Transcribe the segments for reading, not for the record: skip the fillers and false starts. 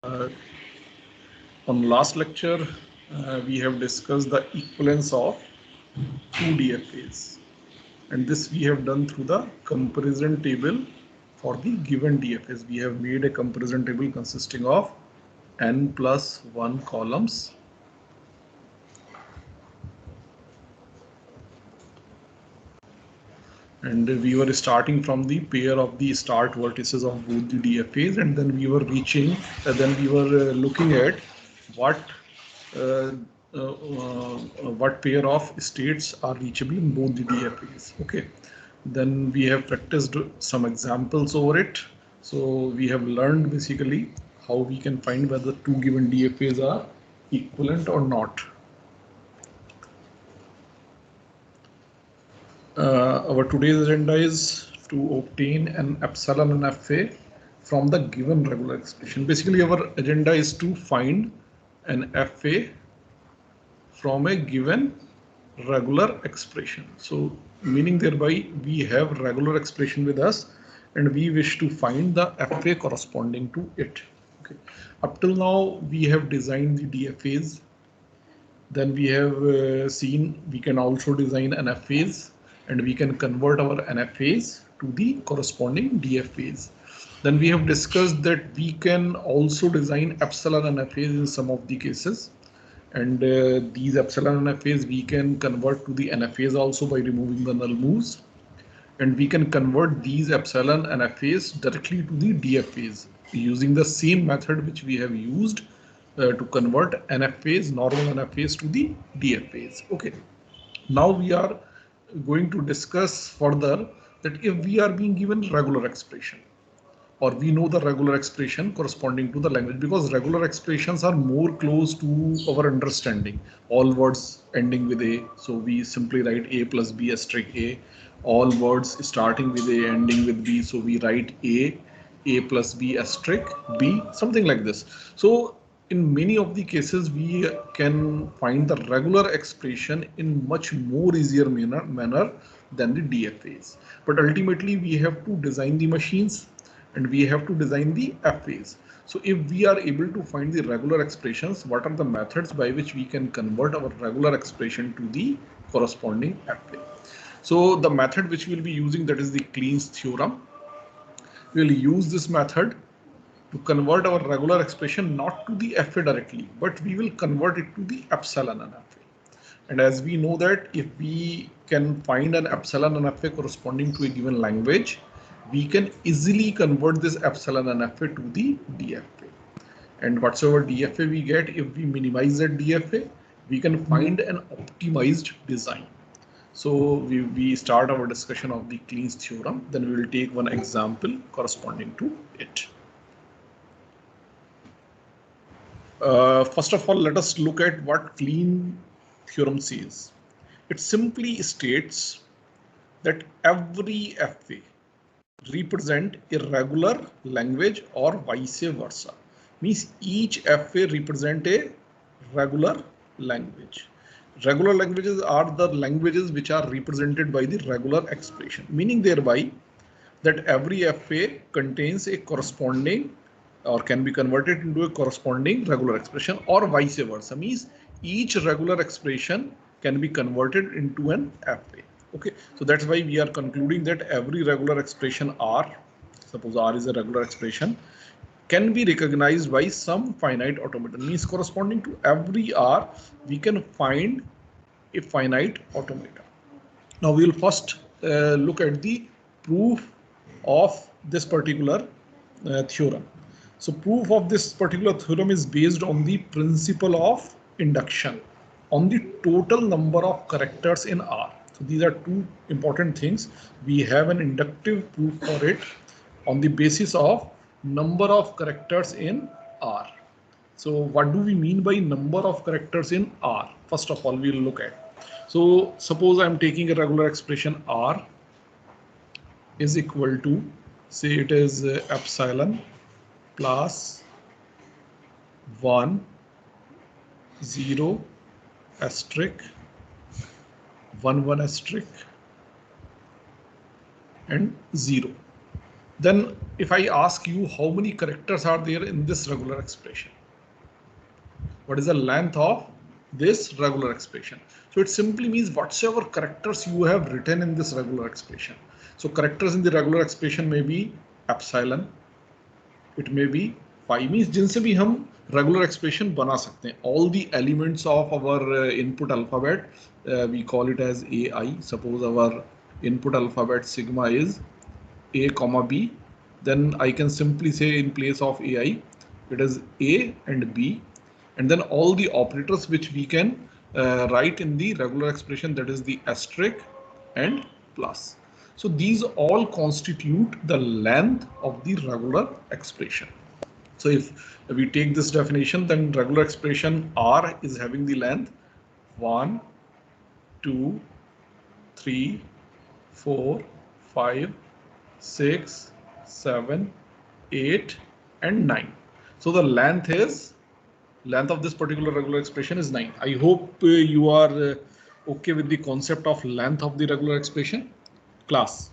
Uh, on last lecture, we have discussed the equivalence of two DFAs, and this we have done through the comparison table for the given DFAs. We have made a comparison table consisting of n plus 1 columns, and we were starting from the pair of the start vertices of both the DFAs, and then we were looking at what uh, what pair of states are reachable in both the DFAs. Okay, then we have practiced some examples over it. So we have learned basically how we can find whether two given DFAs are equivalent or not. Our today's agenda is to obtain an epsilon and FA from the given regular expression. Basically, our agenda is to find an FA from a given regular expression. So meaning thereby we have regular expression with us and we wish to find the FA corresponding to it. Okay. Up till now we have designed the DFAs. Then we have seen we can also design NFAs and we can convert our NFAs to the corresponding DFAs. Then we have discussed that we can also design epsilon NFAs in some of the cases. And these epsilon NFAs we can convert to the NFAs also by removing the null moves. And we can convert these epsilon NFAs directly to the DFAs using the same method which we have used to convert NFAs, normal NFAs to the DFAs. Okay. Now we are going to discuss further that if we are being given regular expression, or we know the regular expression corresponding to the language, because regular expressions are more close to our understanding. All words ending with A, so we simply write A plus B asterisk A. All words starting with A ending with B, so we write A plus B asterisk B, something like this. So in many of the cases we can find the regular expression in much more easier manner than the DFAs. But ultimately we have to design the machines and we have to design the FAs. So if we are able to find the regular expressions, what are the methods by which we can convert our regular expression to the corresponding FA? So the method which we'll be using, that is the Kleen's theorem. We'll use this method to convert our regular expression not to the FA directly, but we will convert it to the epsilon and FA. And as we know that if we can find an epsilon and FA corresponding to a given language, we can easily convert this epsilon and FA to the DFA. And whatsoever DFA we get, if we minimize that DFA, we can find an optimized design. So we start our discussion of the Kleen's theorem, then we will take one example corresponding to it. First of all, let us look at what Kleen theorem says. It simply states that every FA represent a regular language or vice versa. Means each FA represent a regular language. Regular languages are the languages which are represented by the regular expression, meaning thereby that every FA contains a corresponding or can be converted into a corresponding regular expression, or vice versa, means each regular expression can be converted into an FA. Okay, so that's why we are concluding that every regular expression R, suppose R is a regular expression, can be recognized by some finite automaton, means corresponding to every R we can find a finite automaton. Now we will first look at the proof of this particular theorem. So proof of this particular theorem is based on the principle of induction on the total number of characters in R. So these are two important things. We have an inductive proof for it on the basis of number of characters in R. So what do we mean by number of characters in R? First of all, we'll look at. So suppose I'm taking a regular expression R is equal to, say it is epsilon plus 1, 0, asterisk, 1, 1 asterisk, and 0. Then if I ask you how many characters are there in this regular expression, what is the length of this regular expression? So it simply means whatsoever characters you have written in this regular expression. So characters in the regular expression may be epsilon, it may be phi, means जिनसे भी हम regular expression बना सकते हैं. All the elements of our input alphabet, we call it as AI. Suppose our input alphabet sigma is A comma B, then I can simply say in place of AI, it is A and B, and then all the operators which we can write in the regular expression, that is the asterisk and plus. So these all constitute the length of the regular expression. So if we take this definition, then regular expression R is having the length 1, 2, 3, 4, 5, 6, 7, 8, and 9. So the length of this particular regular expression is 9. I hope you are okay with the concept of length of the regular expression, class.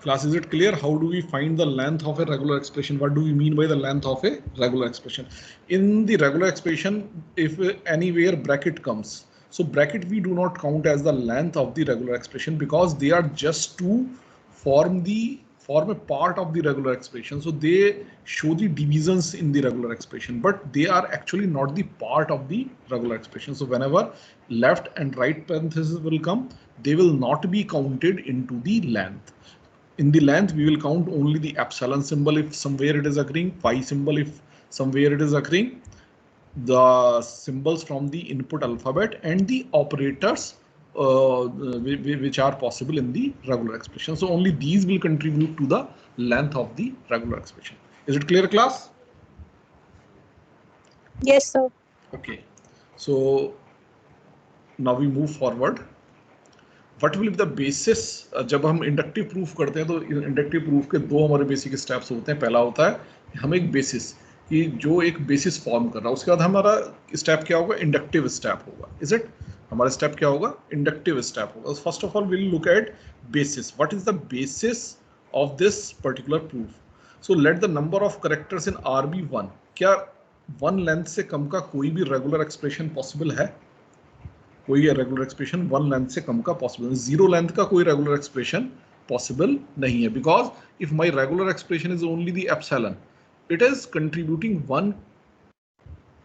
Class, is it clear? How do we find the length of a regular expression? What do we mean by the length of a regular expression? In the regular expression, if anywhere bracket comes, so bracket we do not count as the length of the regular expression because they are just to form a part of the regular expression. So they show the divisions in the regular expression, but they are actually not the part of the regular expression. So whenever left and right parentheses will come, they will not be counted into the length. In the length, we will count only the epsilon symbol if somewhere it is occurring, phi symbol if somewhere it is occurring, the symbols from the input alphabet, and the operators which are possible in the regular expression. So only these will contribute to the length of the regular expression. Is it clear, class? Yes, sir. Okay. So now we move forward. What will be the basis? जब हम inductive proof करते हैं तो inductive proof के दो हमारे basic steps होते हैं. पहला होता है हम एक बेसिस कि जो एक बेसिस फॉर्म कर रहा है, उसके बाद हमारा स्टेप क्या होगा? इंडक्टिव स्टेप होगा. Is it? हमारा स्टेप क्या होगा? इंडक्टिव स्टेप होगा. First of all will look at basis. What is the basis of this particular proof? So let the number of characters in R be 1. क्या 1 length से कम का कोई भी रेगुलर एक्सप्रेशन पॉसिबल है? कोई रेगुलर एक्सप्रेशन 1 लेंथ से कम का possible नहीं. 0 लेंथ का कोई रेगुलर एक्सप्रेशन पॉसिबल नहीं है, because if my regular expression is only the epsilon, it is contributing 1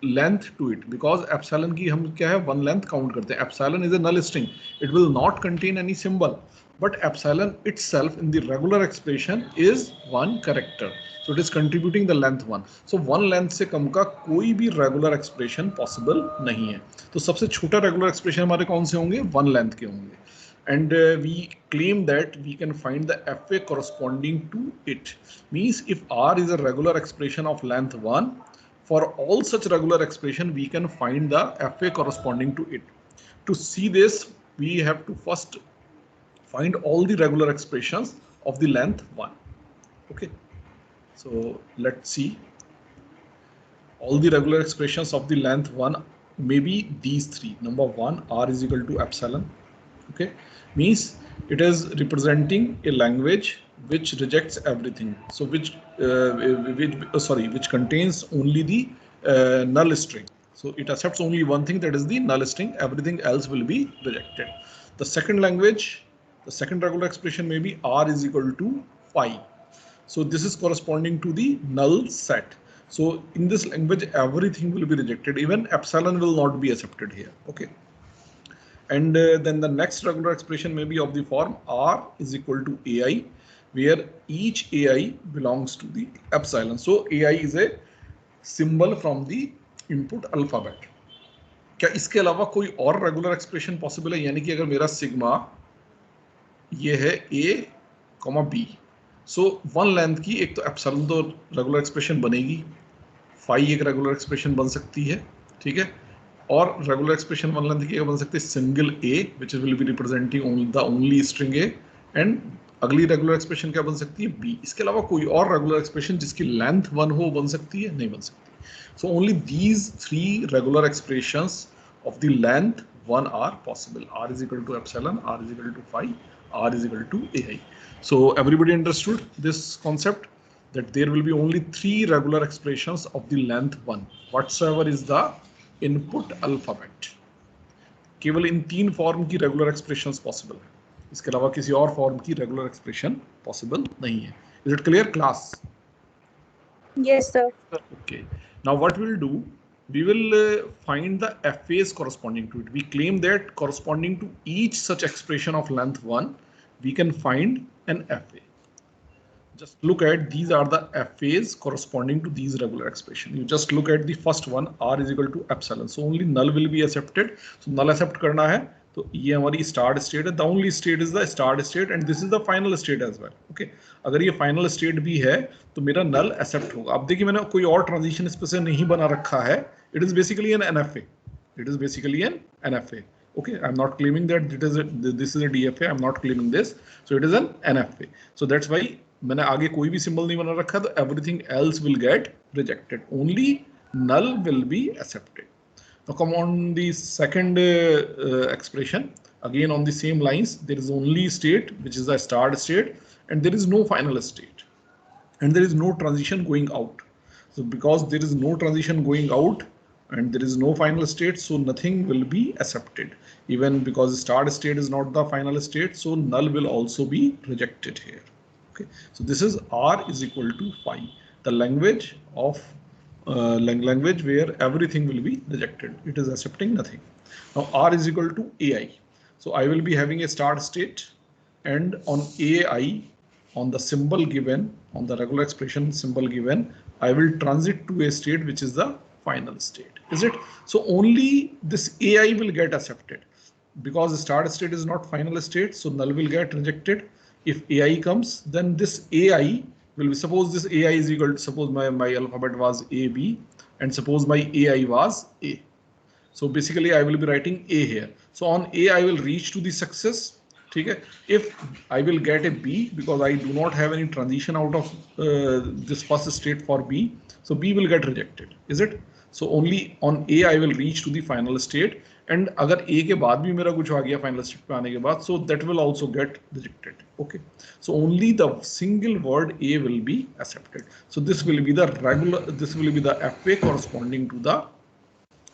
length to it, because epsilon की हम क्या है 1 लेंथ काउंट करते हैं. Epsilon is a null string, it will not contain any symbol, but epsilon itself in the regular expression is 1 character, so it is contributing the length 1. so 1 length से कम का कोई भी regular expression possible नहीं है. तो सबसे छोटा regular expression हमारे कौन से होंगे? 1 length के होंगे. And we claim that we can find the FA corresponding to it. Means if R is a regular expression of length 1, for all such regular expression we can find the FA corresponding to it. To see this, we have to first find all the regular expressions of the length 1. Okay, so let's see. All the regular expressions of the length 1 may be these three. Number 1, R is equal to epsilon. Okay, means it is representing a language which rejects everything. So which contains only the null string. So it accepts only one thing, that is the null string. Everything else will be rejected. The second language, the second regular expression may be R is equal to phi. So this is corresponding to the null set. So in this language, everything will be rejected. Even epsilon will not be accepted here. Okay. And then the next regular expression may be of the form R is equal to AI, where each AI belongs to the epsilon. So AI is a symbol from the input alphabet. क्या इसके अलावा कोई और regular expression possible है? यानी कि अगर मेरा सिग्मा ये है A, B, सो 1 लेंथ की एक तो एप्सिलॉन तो रेगुलर एक्सप्रेशन बनेगी, फाई एक रेगुलर एक्सप्रेशन बन सकती है, ठीक है, और रेगुलर एक्सप्रेशन 1 लेंथ की बन सकती है single A which will be representing the only string A, and अगली रेगुलर एक्सप्रेशन क्या बन सकती है? B. इसके अलावा कोई और रेगुलर एक्सप्रेशन जिसकी लेंथ 1 हो बन सकती है? नहीं बन सकती. So only these 3 regular expressions of the length 1 are possible. R is equal to epsilon, R is equal to phi, R is equal to AI. So everybody understood this concept that there will be only 3 regular expressions of the length 1 whatsoever is the input alphabet. केवल इन 3 form की regular expressions possible है, इसके अलावा किसी और form की regular expression possible नहीं है. Is it clear, class? Yes, sir. Okay. Now what we'll do, we will find the FAs corresponding to it. We claim that corresponding to each such expression of length 1, we can find an FA. Just look at, these are the FAs corresponding to these regular expression. You just look at the first one, R is equal to epsilon. So only null will be accepted. So null accept करना है, तो ये हमारी start state है. The only state is the start state and this is the final state as well. Okay. अगर ये final state भी है, तो मेरा null accept होगा. अब देखिए मैंने कोई और transition इस पे से नहीं बना रखा है. It is basically an NFA. It is basically an NFA. Okay, I'm not claiming that this is a DFA. I'm not claiming this. So it is an NFA. So that's why मैंने आगे कोई भी symbol नहीं बना रखा, तो everything else will get rejected. Only null will be accepted. Now come on the second expression. Again on the same lines, there is only state which is the start state, and there is no final state, and there is no transition going out. So because there is no transition going out and there is no final state, so nothing will be accepted. Even because start state is not the final state, so null will also be rejected here. Okay, so this is R is equal to phi, the language of language where everything will be rejected. It is accepting nothing. Now R is equal to AI. So I will be having a start state, and on AI, on the symbol given, on the regular expression symbol given, I will transit to a state which is the final state. Is it? So only this AI will get accepted because the start state is not final state, so null will get rejected. If AI comes, then this AI will be, suppose this AI is equal to, suppose my alphabet was A, B, and suppose my AI was A. So basically I will be writing A here. So on A I will reach to the success. Okay? If I will get a B, because I do not have any transition out of this first state for B, so B will get rejected. Is it? So only on A I will reach to the final state, and अगर A के बाद भी मेरा कुछ आ गया final state पे आने के बाद, so that will also get rejected. Okay, so only the single word A will be accepted. So this will be the regular, this will be the FA corresponding to the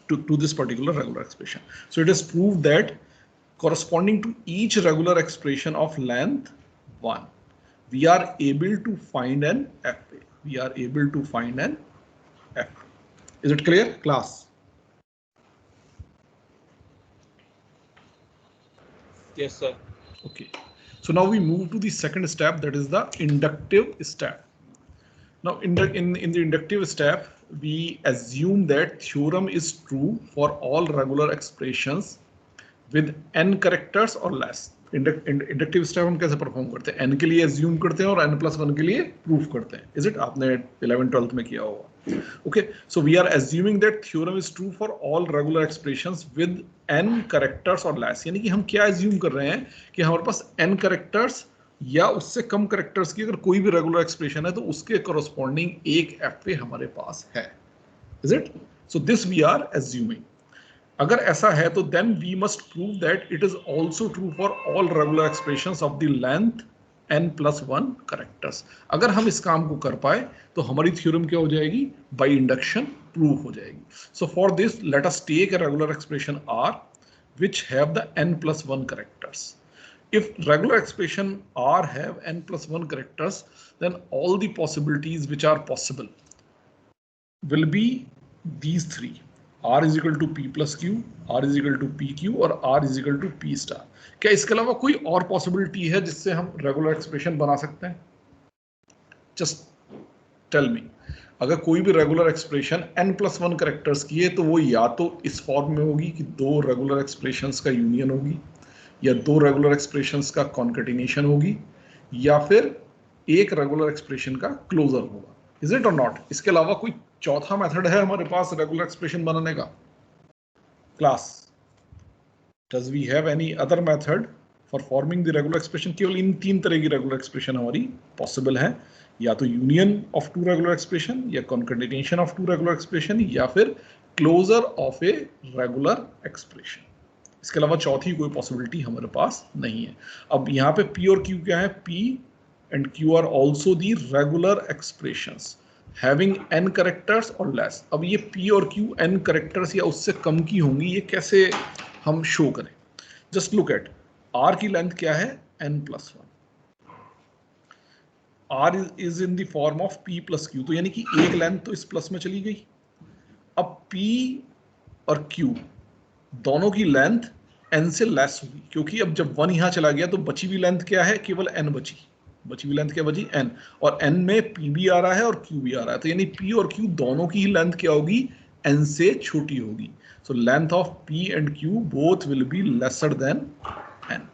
to this particular regular expression. So it is proved that corresponding to each regular expression of length 1, we are able to find an FA. We are able to find an FA. Is it clear, class? Yes, sir. Okay. So now we move to the second step, that is the inductive step. Now in the inductive step, we assume that theorem is true for all regular expressions with n characters or less. Inductive step हम कैसे perform करते हैं? n के लिए assume करते हैं और n+1 के लिए प्रूफ करते हैं. Is it? आपने 11th 12th में किया होगा. Okay, so we are assuming that theorem is true for all regular expressions with n characters or less. यानी कि हम क्या assume कर रहे हैं कि हमारे पास n characters या उससे कम characters की अगर कोई भी regular expression है तो उसके corresponding एक FA हमारे पास है. Is it? So this we are assuming. अगर ऐसा है तो then we must prove that it is also true for all regular expressions of the length n+1 characters. अगर हम इस काम को कर पाए तो हमारी थ्योरम क्या हो जाएगी? By induction प्रूव हो जाएगी. So for this let us take a regular expression R which have the n+1 characters. If regular expression R have n+1 characters, then all the possibilities which are possible will be these three. R is equal to P plus Q, R is equal to PQ और R is equal to P star. क्या इसके अलावा कोई और possibility है जिससे हम regular expression बना सकते हैं? Just tell me. अगर कोई भी रेगुलर एक्सप्रेशन n+1 कैरेक्टर्स की है तो वो या तो इस फॉर्म में होगी कि दो रेगुलर एक्सप्रेशंस का यूनियन होगी, या दो रेगुलर एक्सप्रेशंस का कॉन्केटिनेशन होगी, या फिर एक रेगुलर एक्सप्रेशन का क्लोजर होगा. Is it or not? इसके अलावा कोई चौथा मेथड है हमारे पास रेगुलर एक्सप्रेशन बनाने का? Class, does we have any other method for forming the regular expression? केवल इन तीन तरह की रेगुलर एक्सप्रेशन हमारी पॉसिबल है, या तो union of two regular expression, या concatenation of two regular expression, या फिर closure of a regular expression. इसके अलावा चौथी कोई पॉसिबिलिटी हमारे पास नहीं है। अब यहाँ पे P और Q क्या है? P and Q are also the regular expressions having n characters or less। अब ये P और Q n characters या उससे कम की होंगी, ये कैसे हम शो करें? जस्ट लुक एट R की लेंथ क्या है? n+1। R is in the form of P plus Q, तो यानी कि एक लेंथ तो इस प्लस में चली गई। अब P और Q दोनों की लेंथ n से लेस होगी, क्योंकि अब जब 1 यहां चला गया तो बची हुई लेंथ क्या है? केवल n बची। बची हुई लेंथ क्या बची? n, और n में P भी आ रहा है और Q भी आ रहा है, तो यानी P और Q दोनों की ही लेंथ क्या होगी? n से छोटी होगी। So length of P and Q both will be lesser than n।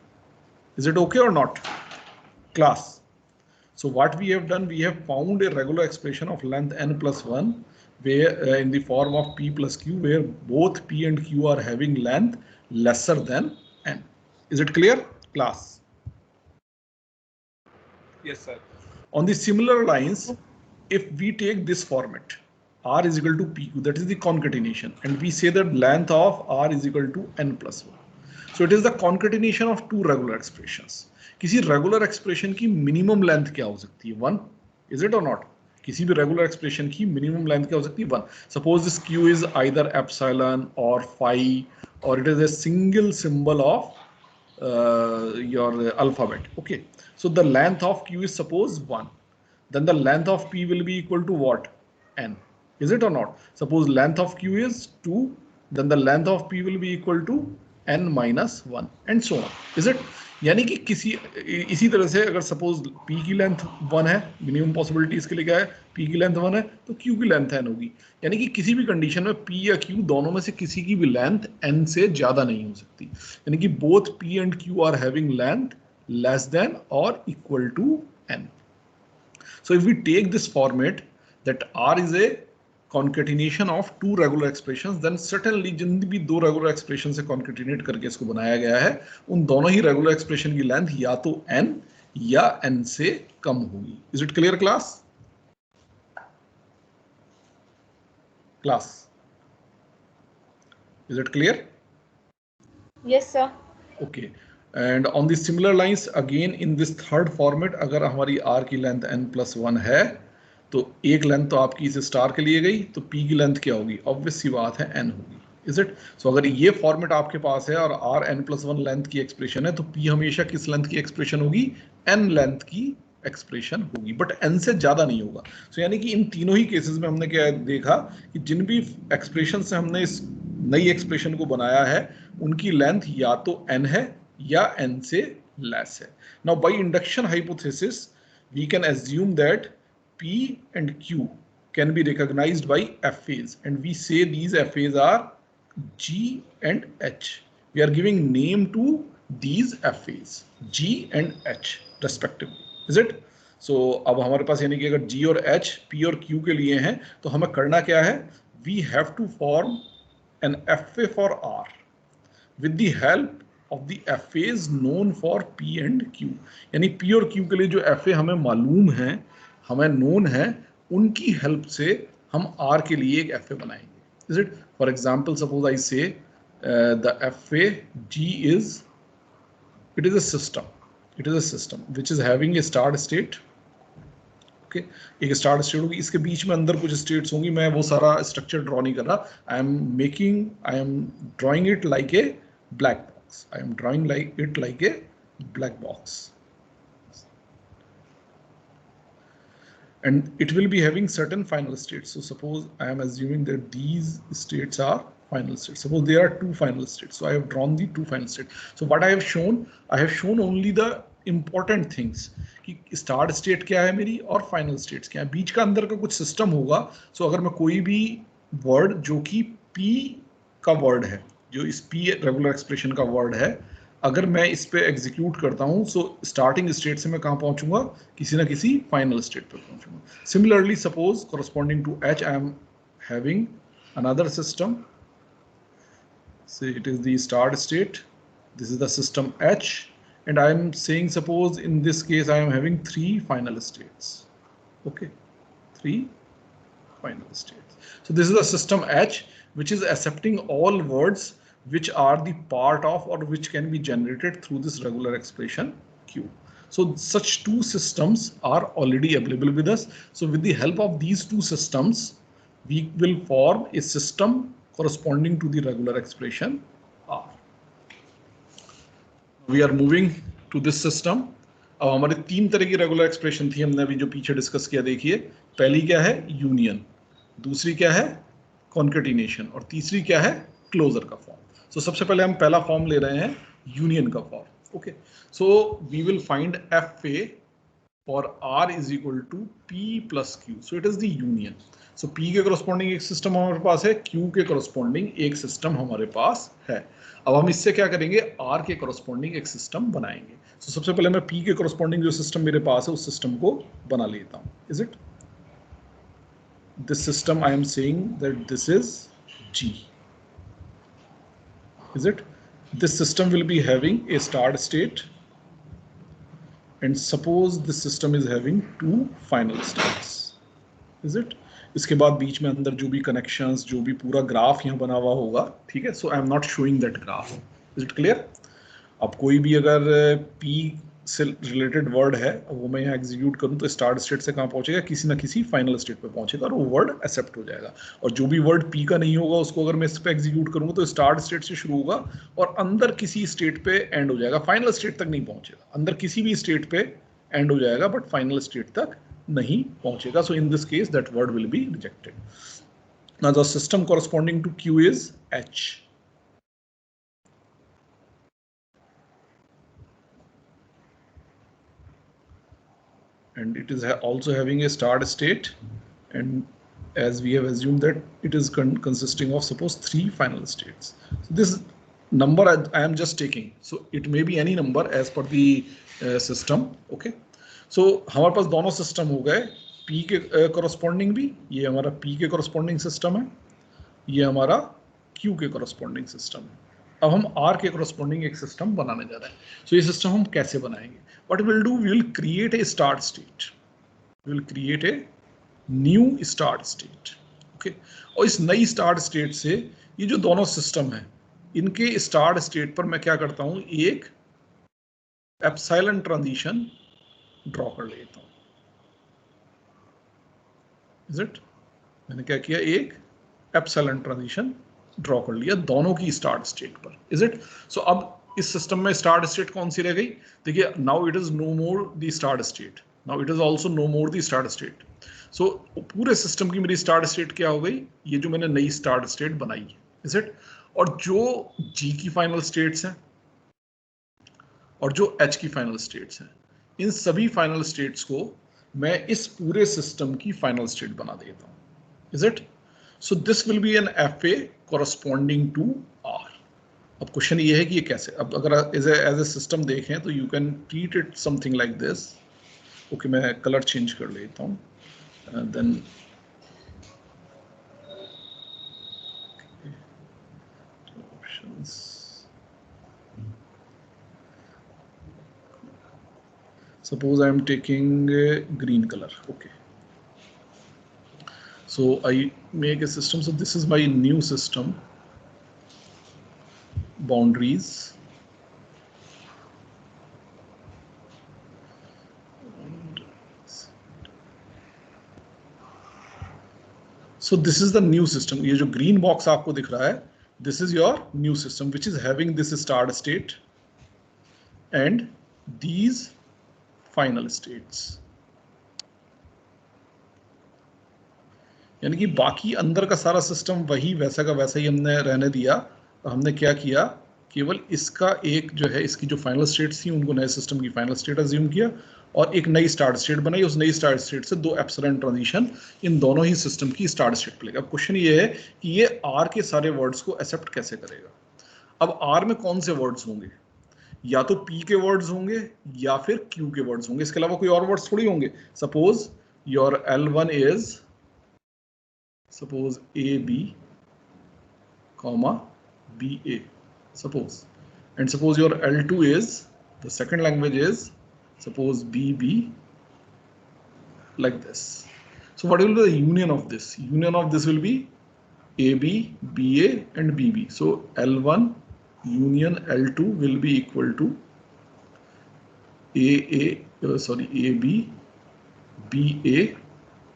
Is it okay और not class? So what we have done, we have found a regular expression of length n+1 where in the form of P plus Q, where both P and Q are having length lesser than n. Is it clear, class? Yes, sir. On the similar lines, if we take this format, R is equal to PQ, that is the concatenation, and we say that length of R is equal to n+1. So it is the concatenation of two regular expressions. किसी regular expression की minimum length क्या हो सकती है? 1। Is it और not? किसी भी regular expression की मिनिमम लेंथ क्या हो सकती है? 1। Suppose this Q is either epsilon और फाई, और it is a single symbol of your alphabet. Okay, so the length of Q is suppose 1. Then the length of P will be equal to what? N. Is it or not? Suppose length of Q is 2, then the length of P will be equal to n-1 and so on. Is it? यानी कि इसी तरह से अगर suppose P की length 1 है, minimum possibility इसके लिए क्या है? P की लेंथ 1 है तो Q की लेंथ n होगी। यानी कि किसी भी कंडीशन में P या Q दोनों में से किसी की भी लेंथ n से ज्यादा नहीं हो सकती। यानी कि both P and Q are having length less than और equal to n। So if we take this format that R is a concatenation of two regular expressions, then certainly जिन भी दो regular expression से concatenate करके इसको बनाया गया है, उन दोनों ही regular expression की length या तो n या n से कम होगी। Is it clear, class? Class, is it clear? Yes, sir. Okay. And on the similar lines, again in this third format, अगर हमारी R की लेंथ n+1 है तो एक लेंथ तो आपकी इस स्टार के लिए गई, तो P की लेंथ क्या होगी? ऑब्वियस सी बात है n होगी। Is it? सो अगर ये फॉर्मेट आपके पास है और R n+1 लेंथ की एक्सप्रेशन है, तो P हमेशा किस लेंथ की एक्सप्रेशन होगी? n लेंथ की एक्सप्रेशन होगी, बट n से ज्यादा नहीं होगा। सो यानी कि इन तीनों ही केसेस में हमने क्या देखा कि जिन भी एक्सप्रेशन से हमने इस नई एक्सप्रेशन को बनाया है, उनकी लेंथ या तो n है या n से लेस है। Now by induction hypothesis we can assume that P and Q can be recognized by FAs, and we say these FAs are G and H. We are giving name to these FAs, G and H respectively. Is it? So अब हमारे पास यानी कि अगर G और H P और Q के लिए हैं, तो हमें करना क्या है? We have to form an FA for R with the help of the FAs known for P and Q। यानी P और Q के लिए जो FA हमें मालूम है, हमें नोन है, उनकी हेल्प से हम R के लिए एक FA बनाएंगे। Is it? For example, suppose I say the FA G is, it is a system. It is a system which is having a start state. Okay, एक स्टार्ट स्टेट होगी, इसके बीच में अंदर कुछ स्टेट्स होंगी। मैं वो सारा स्ट्रक्चर ड्रॉ नहीं कर रहा। I am drawing it like a black box. I am drawing like it like a black box, and it will be having certain final states. So suppose I am assuming that these states are final states. Suppose there are two final states, so I have drawn the two final states. So what I have shown only the important things कि start state क्या है मेरी और final states क्या है। बीच का अंदर का कुछ सिस्टम होगा। सो अगर मैं कोई भी वर्ड जो कि P का वर्ड है, जो इस P रेगुलर एक्सप्रेशन का वर्ड है, अगर मैं इस पे एग्जीक्यूट करता हूं, सो स्टार्टिंग स्टेट से मैं कहां पहुंचूंगा? किसी ना किसी फाइनल स्टेट पर पहुंचूंगा। Similarly suppose corresponding to H, I am having another system. Say it is the start state. This is the system H, and I am saying suppose in this case I am having 3 final states. Okay, 3 final states. So this is the system H, which is accepting all words which are the part of or which can be generated through this regular expression Q. So such two systems are already available with us. So with the help of these two systems, we will form a system corresponding to the regular expression R. We are moving to this system. अब हमारे तीन तरह की regular expression थी, हमने अभी जो पीछे डिस्कस किया. देखिए, पहली क्या है, यूनियन, दूसरी क्या है, कॉन्केटिनेशन, और तीसरी क्या है, क्लोजर का फॉर्म. सो सबसे पहले हम पहला फॉर्म ले रहे हैं, यूनियन का form. Okay, so we will find F A for R is equal to P plus Q. So it is the union. So P के corresponding एक सिस्टम हमारे पास है, Q के corresponding एक सिस्टम हमारे पास है. अब हम इससे क्या करेंगे, R के corresponding एक सिस्टम बनाएंगे. So सबसे पहले मैं P के corresponding जो सिस्टम मेरे पास है उस सिस्टम को बना लेता हूँ. Is it? This system I am saying that this is G. Is it? This system will be having a start state. And suppose this system is having two final states. Is it? इसके बाद बीच में अंदर जो भी connections, जो भी पूरा graph यहाँ बना हुआ होगा, ठीक है. So I am not showing that graph. Is it clear? अब कोई भी अगर P से रिलेटेड वर्ड है, वो मैं यहाँ एग्जीक्यूट करूँ तो स्टार्ट स्टेट से कहाँ पहुँचेगा, किसी ना किसी फाइनल स्टेट पे पहुँचेगा और वो वर्ड एक्सेप्ट हो जाएगा. और जो भी वर्ड P का नहीं होगा उसको अगर मैं इस पे एग्जीक्यूट करूँगा तो स्टार्ट स्टेट से शुरू होगा और अंदर किसी स्टेट पे एंड हो जाएगा, फाइनल स्टेट तक नहीं पहुँचेगा. अंदर किसी भी स्टेट पे एंड हो जाएगा बट फाइनल स्टेट तक नहीं पहुँचेगा. So in this case that word will be rejected. Now the system corresponding to Q is H. And it is also having a start state, and as we have assumed that it is consisting of suppose 3 final states. So this number I am just taking, so it may be any number as per the system. Okay, so हमारे पास दोनों system हो गए, P के corresponding भी, ये हमारा P के corresponding system है, ये हमारा Q के corresponding सिस्टम है. अब हम R के corresponding एक सिस्टम बनाने जा रहे हैं. So ये सिस्टम हम कैसे बनाएंगे? What we'll do, we will create a start state. We will create a new start state. Okay. और इस नई start state से ये जो दोनों सिस्टम है, इनके start state पर मैं क्या करता हूँ, एक एप्सिलॉन ट्रांजिशन ड्रॉ कर लेता हूँ. Is it? मैंने क्या किया, एक एप्सिलॉन ट्रांजिशन ड्रॉ कर लिया दोनों की स्टार्ट स्टेट पर. Is it? सो अब इस सिस्टम में स्टार्ट स्टेट कौन सी रह गई? देखिए, now it is no more the start state, now it is also no more the start state. So पूरे सिस्टम की मेरी स्टार्ट स्टेट क्या हो गई, ये जो मैंने नई स्टार्ट स्टेट बनाई है. Is it? और जो G की फाइनल स्टेट्स हैं और जो H की फाइनल स्टेट्स हैं, इन सभी फाइनल स्टेट्स को मैं इस पूरे सिस्टम की फाइनल स्टेट बना देता हूँ. Is it? So this will be an FA corresponding to R. अब क्वेश्चन ये है कि ये कैसे, अब अगर एज ए सिस्टम देखें तो you can treat it something like this. Okay, मैं कलर चेंज कर लेता हूँ. Then options, suppose I am taking green color. Okay, so I make a system. So this is my new system. Boundaries. So this is the new system. ये जो green box आपको दिख रहा है, this is your new system which is having this start state and these final states. यानी कि बाकी अंदर का सारा सिस्टम वही वैसा का वैसा ही हमने रहने दिया. हमने क्या किया, केवल इसका एक जो है, इसकी जो फाइनल स्टेट्स थी उनको नए सिस्टम की फाइनल स्टेट अज्यूम किया और एक नई स्टार्ट स्टेट बनाई. उस नई स्टार्ट स्टेट से दो एप्सिलॉन ट्रांजिशन इन दोनों ही सिस्टम की स्टार्ट स्टेट पे लेगा. अब क्वेश्चन ये है कि ये R के सारे वर्ड्स को एक्सेप्ट कैसे करेगा. अब R में कौन से वर्ड्स होंगे, या तो P के वर्ड्स होंगे या फिर Q के वर्ड्स होंगे, इसके अलावा कोई और वर्ड्स थोड़ी होंगे. Suppose your L1 is suppose AB, BA, suppose, and suppose your L2 is, the second language is suppose BB, like this. So what will be the union of this? Union of this will be AB, BA and BB. So L1 union L2 will be equal to AB, BA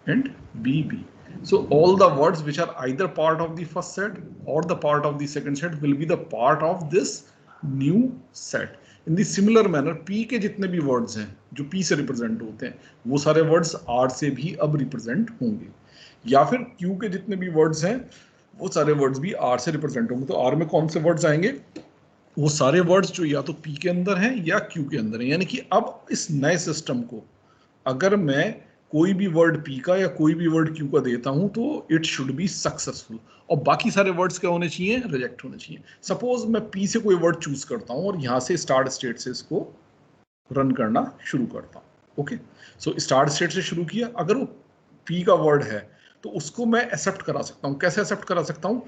and BB. So all the words which are either part of the first set or the part of the second set will be the part of this new set. In the similar manner P के जितने भी words हैं जो P से represent होते हैं वो सारे words R से भी अब represent होंगे, या फिर Q के जितने भी words हैं वो सारे वर्ड्स भी R से रिप्रेजेंट होंगे। तो R में कौन से वर्ड्स आएंगे? वो सारे वर्ड्स जो या तो P के अंदर हैं या Q के अंदर हैं। यानी कि अब इस नए सिस्टम को अगर मैं कोई भी वर्ड P का या कोई भी वर्ड Q का देता हूं तो इट शुड बी सक्सेसफुल, और बाकी सारे वर्ड्स क्या होने चाहिए? रिजेक्ट होने चाहिए। सपोज मैं P से कोई वर्ड चूज करता हूं और यहां से स्टार्ट स्टेट से इसको रन करना शुरू करता हूं। ओके, सो स्टार्ट स्टेट से शुरू किया, अगर वो P का वर्ड है तो उसको मैं एक्सेप्ट करा सकता हूँ। कैसे एक्सेप्ट करा सकता हूँ?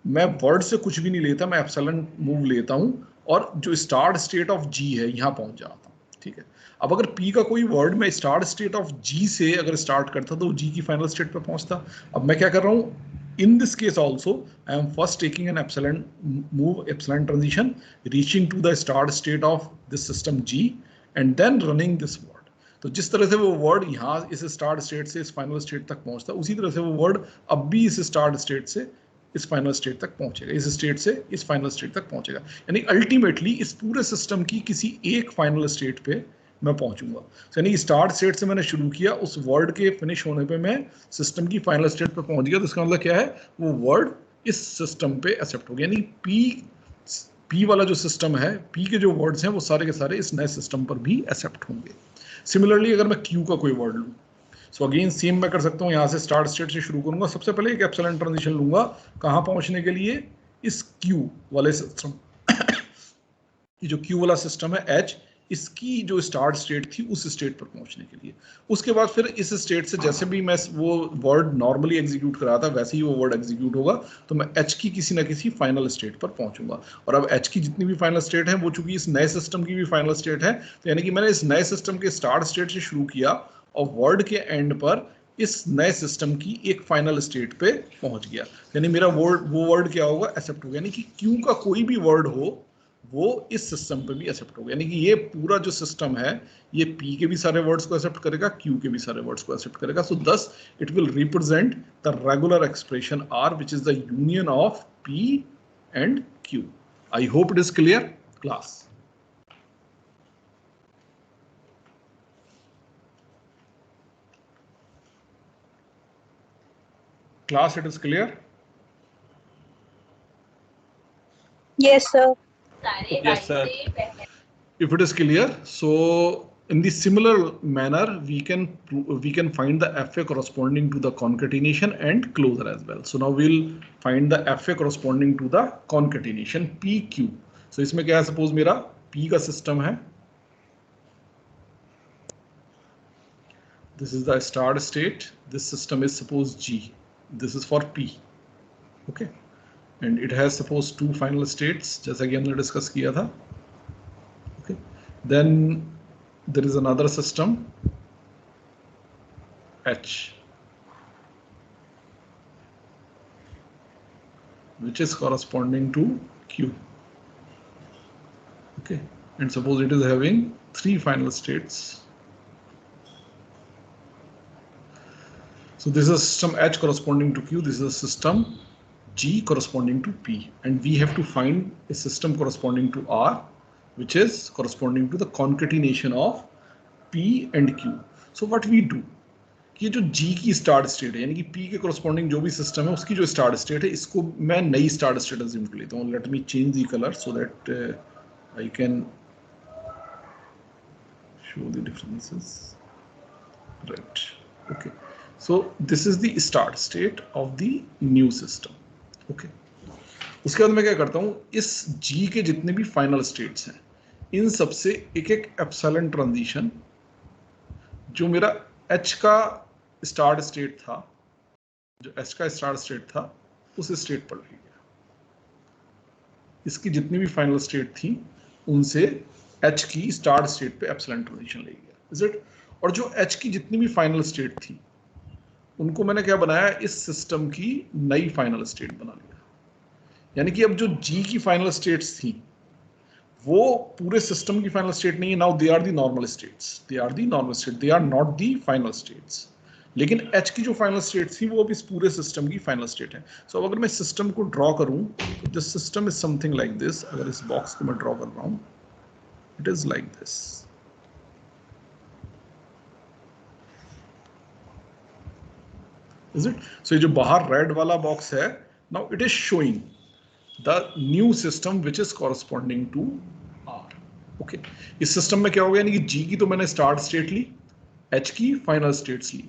मैं वर्ड से कुछ भी नहीं लेता, मैं एप्सिलॉन मूव लेता हूँ और जो स्टार्ट स्टेट ऑफ G है यहाँ पहुंच जाता हूँ। ठीक है, अब अगर P का कोई वर्ड मैं स्टार्ट स्टेट ऑफ G से अगर स्टार्ट करता तो G की फाइनल स्टेट पर पहुंचता। अब मैं क्या कर रहा हूँ? In this case also, I am first taking an epsilon move, epsilon transition, reaching to the start state of this system G, and then running this word. तो जिस तरह से वो वर्ड यहाँ इस स्टार्ट स्टेट से इस फाइनल स्टेट तक पहुंचता, उसी तरह से वो वर्ड अब भी इस स्टार्ट स्टेट से इस फाइनल स्टेट तक पहुंचेगा, इस स्टेट से इस फाइनल स्टेट तक पहुंचेगा। यानी अल्टीमेटली इस पूरे सिस्टम की किसी एक फाइनल स्टेट पे मैं पहुंचूंगा। यानी स्टार्ट स्टेट से मैंने शुरू किया, उस वर्ड के फिनिश होने पे मैं सिस्टम की फाइनल स्टेट पे पहुंच गया। तो इसका मतलब क्या है? वो वर्ड इस सिस्टम पे एक्सेप्ट हो गया। यानी पी वाला जो सिस्टम है, पी के जो वर्ड्स हैं वो सारे के सारे इस नए सिस्टम पर भी एक्सेप्ट होंगे। सिमिलरली अगर मैं क्यू का कोई वर्ड लूँ, सो अगेन सेम मैं कर सकता हूँ, यहाँ से स्टार्ट स्टेट से शुरू करूंगा। सबसे पहले एक एप्सिलॉन ट्रांजिशन लूंगा, कहाँ पहुंचने के लिए? इस क्यू वाले सिस्टम ये जो क्यू वाला सिस्टम है H, इसकी जो स्टार्ट स्टेट थी उस स्टेट पर पहुंचने के लिए। उसके बाद फिर इस स्टेट से जैसे भी मैं वो वर्ड नॉर्मली एग्जीक्यूट करा था वैसे ही वो वर्ड एग्जीक्यूट होगा, तो मैं H की किसी ना किसी फाइनल स्टेट पर पहुंचूंगा। और अब H की जितनी भी फाइनल स्टेट है वो चूंकि इस नए सिस्टम की भी फाइनल स्टेट है, तो यानी कि मैंने इस नए सिस्टम के स्टार्ट स्टेट से शुरू किया और वर्ड के एंड पर इस नए सिस्टम की एक फाइनल स्टेट पे पहुंच गया। यानी मेरा वो वर्ड क्या होगा? एक्सेप्ट होगा। यानी कि क्यू का कोई भी वर्ड हो वो इस सिस्टम पे भी एक्सेप्ट होगा। यानी कि ये पूरा जो सिस्टम है ये P के भी सारे वर्ड्स को एक्सेप्ट करेगा, Q के भी सारे वर्ड्स को एक्सेप्ट करेगा। So thus it will represent the regular expression R which is the union of P and Q। I hope it is clear class. Class, it is clear? Yes, sir. Yes, sir. If it is clear, so in the similar manner we can find the FA corresponding to the concatenation and closure as well. So now we'll find the FA corresponding to the concatenation PQ. So इसमें क्या है? Suppose मेरा P का system है, this is the start state, this system is suppose G, this is for P, okay, and it has suppose two final states जैसा कि हमने discuss किया था, okay, then there is another system H which is corresponding to Q, okay, and suppose it is having three final states. So this is a system H corresponding to Q, this is a system G corresponding to P, and we have to find a system corresponding to R which is corresponding to the concatenation of P and Q. So what we do, कि जो G की start state है यानी कि P के corresponding जो भी system है उसकी जो स्टार्ट स्टेट है इसको मैं नई स्टार्ट स्टेट अज्यूम कर लेता हूँ। Let me change the colour so that I can show the differences, right, okay. So this is the start state of the new system, okay. उसके बाद मैं क्या करता हूँ, इस G के जितने भी फाइनल स्टेट्स हैं इन सब से एक एक एप्सिलॉन ट्रांजिशन जो मेरा H का स्टार्ट स्टेट था, जो H का स्टार्ट स्टेट था उस स्टेट पर ले गया। इसकी जितनी भी फाइनल स्टेट थी उनसे H की स्टार्ट स्टेट पे एप्सिलॉन ट्रांजिशन ले गया, इज इट। और जो H की जितनी भी फाइनल स्टेट थी उनको मैंने क्या बनाया, इस सिस्टम की नई फाइनल स्टेट बना लिया। यानी कि अब जो जी की फाइनल स्टेट्स थी वो पूरे सिस्टम की फाइनल स्टेट नहीं है, now they are the normal states, they are the normal state, they are not the final states. लेकिन एच की जो फाइनल स्टेट थी वो अब इस पूरे सिस्टम की फाइनल स्टेट है। सो अगर मैं सिस्टम को ड्रॉ करूं तो this system is something like this. अगर इस बॉक्स को मैं ड्रॉ कर रहा हूं, it is like this. Is it? So ये जो बाहर रेड वाला बॉक्स है, now it is showing the new system which is corresponding to R. Okay, इस सिस्टम में क्या हो गया, यानी कि जी की तो मैंने स्टार्ट स्टेट ली, एच की फाइनल स्टेट्स ली,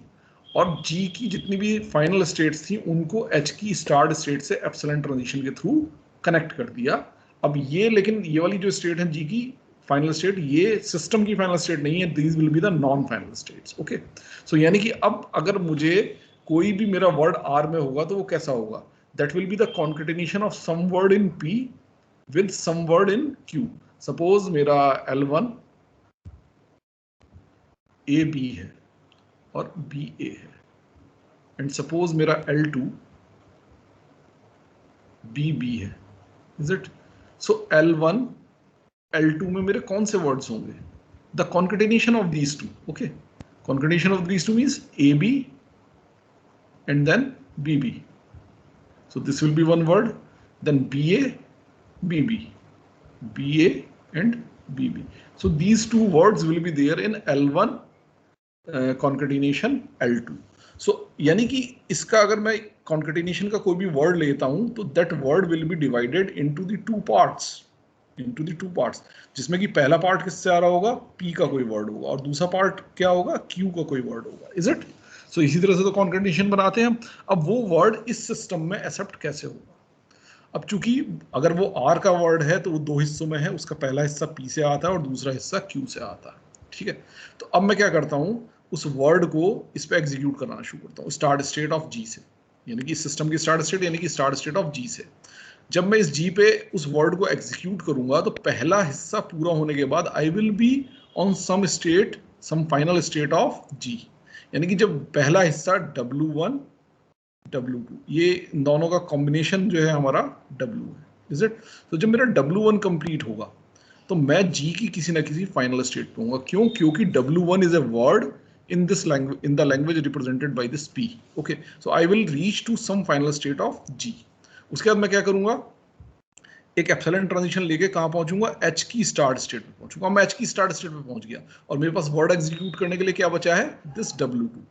और जी की जितनी भी फाइनल स्टेट्स थी उनको एच की स्टार्ट स्टेट से एप्सिलॉन ट्रांजिशन के थ्रू कनेक्ट कर दिया। अब ये, लेकिन ये वाली जो स्टेट है जी की फाइनल स्टेट, ये सिस्टम की फाइनल स्टेट नहीं है, these will be the non final states. Okay, so यानी कि अब अगर मुझे कोई भी मेरा वर्ड आर में होगा तो वो कैसा होगा, that will be the concatenation of some word in P with some word in Q. Suppose मेरा L1 AB है और BA है, and suppose मेरा L2 BB है, is it? So L1 L2 में मेरे कौन से words होंगे? The concatenation of these two, okay? Concatenation of these two means AB and then BB. So this will be one word, then BA, BB, BA and BB. So these two words will be there in L1 concatenation L2. So यानी कि इसका अगर मैं concatenation का कोई भी word लेता हूं तो that word will be divided into the two parts, जिसमें कि पहला पार्ट किससे आ रहा होगा, P का कोई वर्ड होगा, और दूसरा पार्ट क्या होगा, Q का कोई वर्ड होगा। Is it? सो इसी तरह से तो कॉन्कैटिनेशन बनाते हैं हम। अब वो वर्ड इस सिस्टम में एक्सेप्ट कैसे होगा? अब चूंकि अगर वो आर का वर्ड है तो वो दो हिस्सों में है, उसका पहला हिस्सा पी से आता है और दूसरा हिस्सा क्यू से आता है, ठीक है? तो अब मैं क्या करता हूं, उस वर्ड को इस पे एग्जीक्यूट करना शुरू करता हूं स्टार्ट स्टेट ऑफ जी से, यानी कि सिस्टम की स्टार्ट स्टेट, यानी कि स्टार्ट स्टेट ऑफ जी से। जब मैं इस जी पे उस वर्ड को एग्जीक्यूट करूंगा तो पहला हिस्सा पूरा होने के बाद I will be on some state, some final state of G. यानी कि जब पहला हिस्सा W1 W2, ये इन दोनों का कॉम्बिनेशन जो है हमारा W है, इज इट? तो जब मेरा W1 कंप्लीट होगा तो मैं G की किसी ना किसी फाइनल स्टेट पे होऊंगा। क्यों? क्योंकि W1 is a word in this language, in the language represented by this P. Okay, so I will reach to some final state of G. उसके बाद मैं क्या करूंगा, एक एप्सिलॉन ट्रांजिशन लेके कहां पहुंचूंगा, H की स्टार्ट स्टेट पे पहुंचूंगा। मैं H की स्टार्ट स्टेट पे पहुंच गया और मेरे पास वर्ड एग्जीक्यूट करने के लिए क्या बचा है, दिस W2,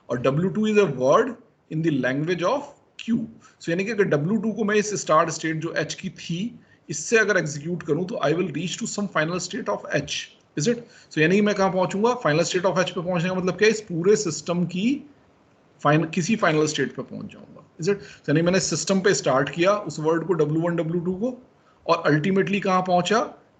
और W2 is a word in the language of Q। सो यानी कि अगर W2 को मैं इस स्टार्ट स्टेट जो H की थी इससे अगर एग्जीक्यूट करूं तो I will reach to some final state of H, is it? So यानी कि मैं कहां पहुंचूंगा, फाइनल स्टेट ऑफ H पे पहुंचने का मतलब क्या है, इस पूरे सिस्टम की किसी फाइनल स्टेट पे पहुंच जाऊंगा, इज इट? यानी मैंने सिस्टम पे स्टार्ट किया उस वर्ड को W1 W2 को, और अल्टीमेटली कहां पहुंचा,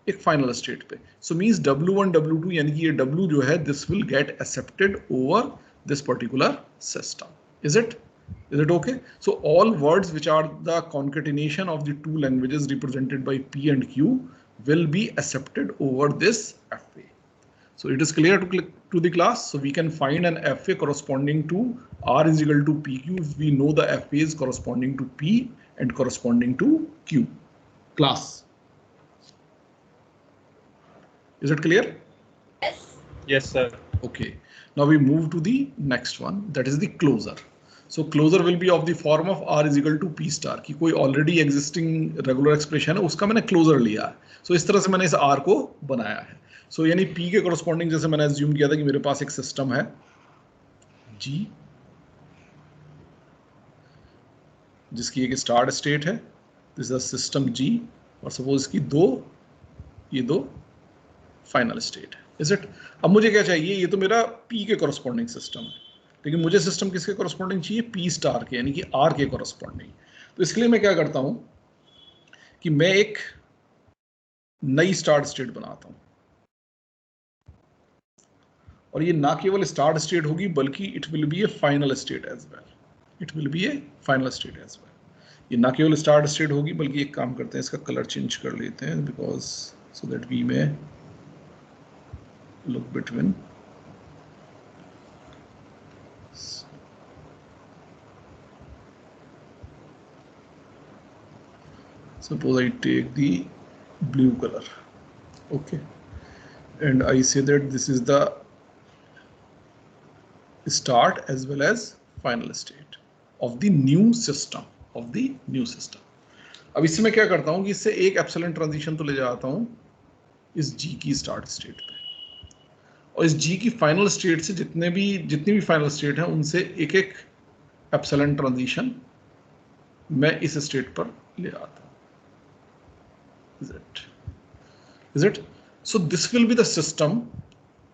एक फाइनल स्टेट पे। सो मींस W1 W2 यानी कि ये W जो है this will get accepted over this particular system, is it? Is it okay? So all words which are the concatenation of the two languages represented by P and Q will be accepted over this FA. So it is clear to the class. So we can find an FA corresponding to R is equal to PQ if we know the FA is corresponding to P and corresponding to Q. Class. Is it clear? Yes. Yes, sir. Okay. Now we move to the next one, that is the closure. So closure will be of the form of R is equal to P star, कि कोई already existing regular expression है उसका मैंने closure लिया है। So इस तरह से मैंने इस R को बनाया है। So यानी P के corresponding जैसे मैंने assume किया था कि मेरे पास एक system है G जिसकी एक start state है, this is a system G, और suppose इसकी ये दो final state है, is it? अब मुझे क्या चाहिए, ये तो मेरा P के corresponding system है, लेकिन मुझे सिस्टम किसके कॉरस्पॉन्डिंग चाहिए, पी स्टार के, यानी कि आर के कॉरस्पॉन्डिंग। तो इसके लिए मैं क्या करता हूं कि मैं एक नई स्टार्ट स्टेट बनाता हूं, और ये ना केवल स्टार्ट स्टेट होगी बल्कि it will be a final state as well, it will be a final state as well. ये ना केवल स्टार्ट स्टेट होगी बल्कि एक काम करते हैं, इसका कलर चेंज कर लेते हैं, because so that we may look between. suppose I take the blue color, okay, and I say that this is the start as well as final state of the new system, अब इससे मैं क्या करता हूं कि इससे एक epsilon transition तो ले जाता हूं इस G की स्टार्ट स्टेट पे, और इस G की फाइनल स्टेट से जितनी भी फाइनल स्टेट है उनसे एक एक एप्सिलॉन ट्रांजिशन मैं इस स्टेट पर ले आता हूं. Is it? So this will be the system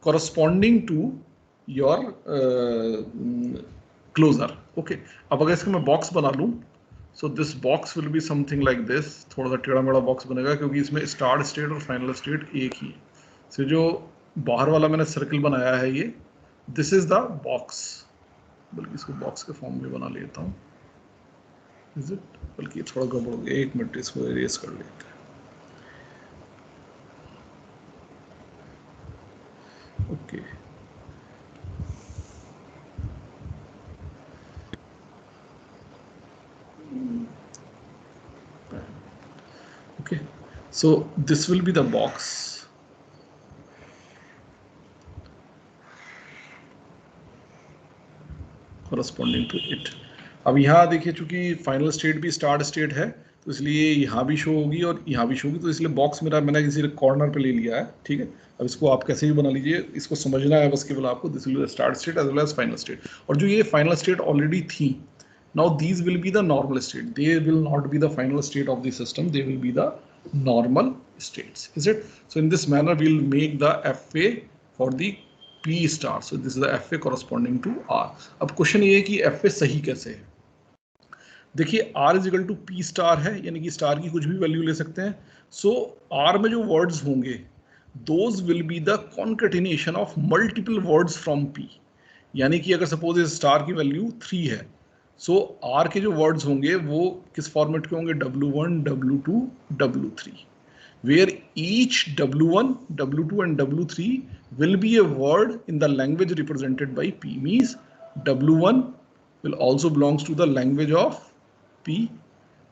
corresponding to your closure. Okay. अब अगर इसका मैं बॉक्स बना लूं, so this box will be something like this. थोड़ा सा टेढ़ा मेढ़ा बॉक्स बनेगा क्योंकि इसमें स्टार्ट स्टेट और फाइनल स्टेट एक ही है. So जो बाहर वाला मैंने सर्कल बनाया है ये, this is the box. बल्कि इसको बॉक्स के फॉर्म में बना लेता हूँ. Is it? बल्कि थोड़ा गड़बड़ हो गया, एक मिनट इसको इरेज कर लेते हैं. Okay. Okay, so this will be the box. Corresponding to it. अब यहाँ देखिए चूंकि फाइनल स्टेट भी स्टार्ट स्टेट है तो इसलिए यहाँ भी शो होगी और यहाँ भी शो होगी, तो इसलिए बॉक्स मेरा मैंने किसी कॉर्नर पे ले लिया है. ठीक है, अब इसको आप कैसे भी बना लीजिए, इसको समझना है बस केवल आपको. This will be the start state as well as final state. और जो ये फाइनल स्टेट ऑलरेडी थी, now these will be the normal state. They will not be the final state of the system, they will be the normal states. Is it? So in this manner we will make the FA for the P star. So this is the FA corresponding to R. अब question ये है कि FA सही कैसे है. देखिए R is equal to P star है, यानी कि स्टार की कुछ भी वैल्यू ले सकते हैं. सो R में जो वर्ड्स होंगे those will be the concatenation of multiple words from P. यानी कि अगर सपोज इस स्टार की वैल्यू 3 है, सो R के जो वर्ड्स होंगे वो किस फॉर्मेट के होंगे, W1, W2, W3, where each W1, W2 and W3 will be a word in the language represented by P. Means W1 will also belongs to the language of P,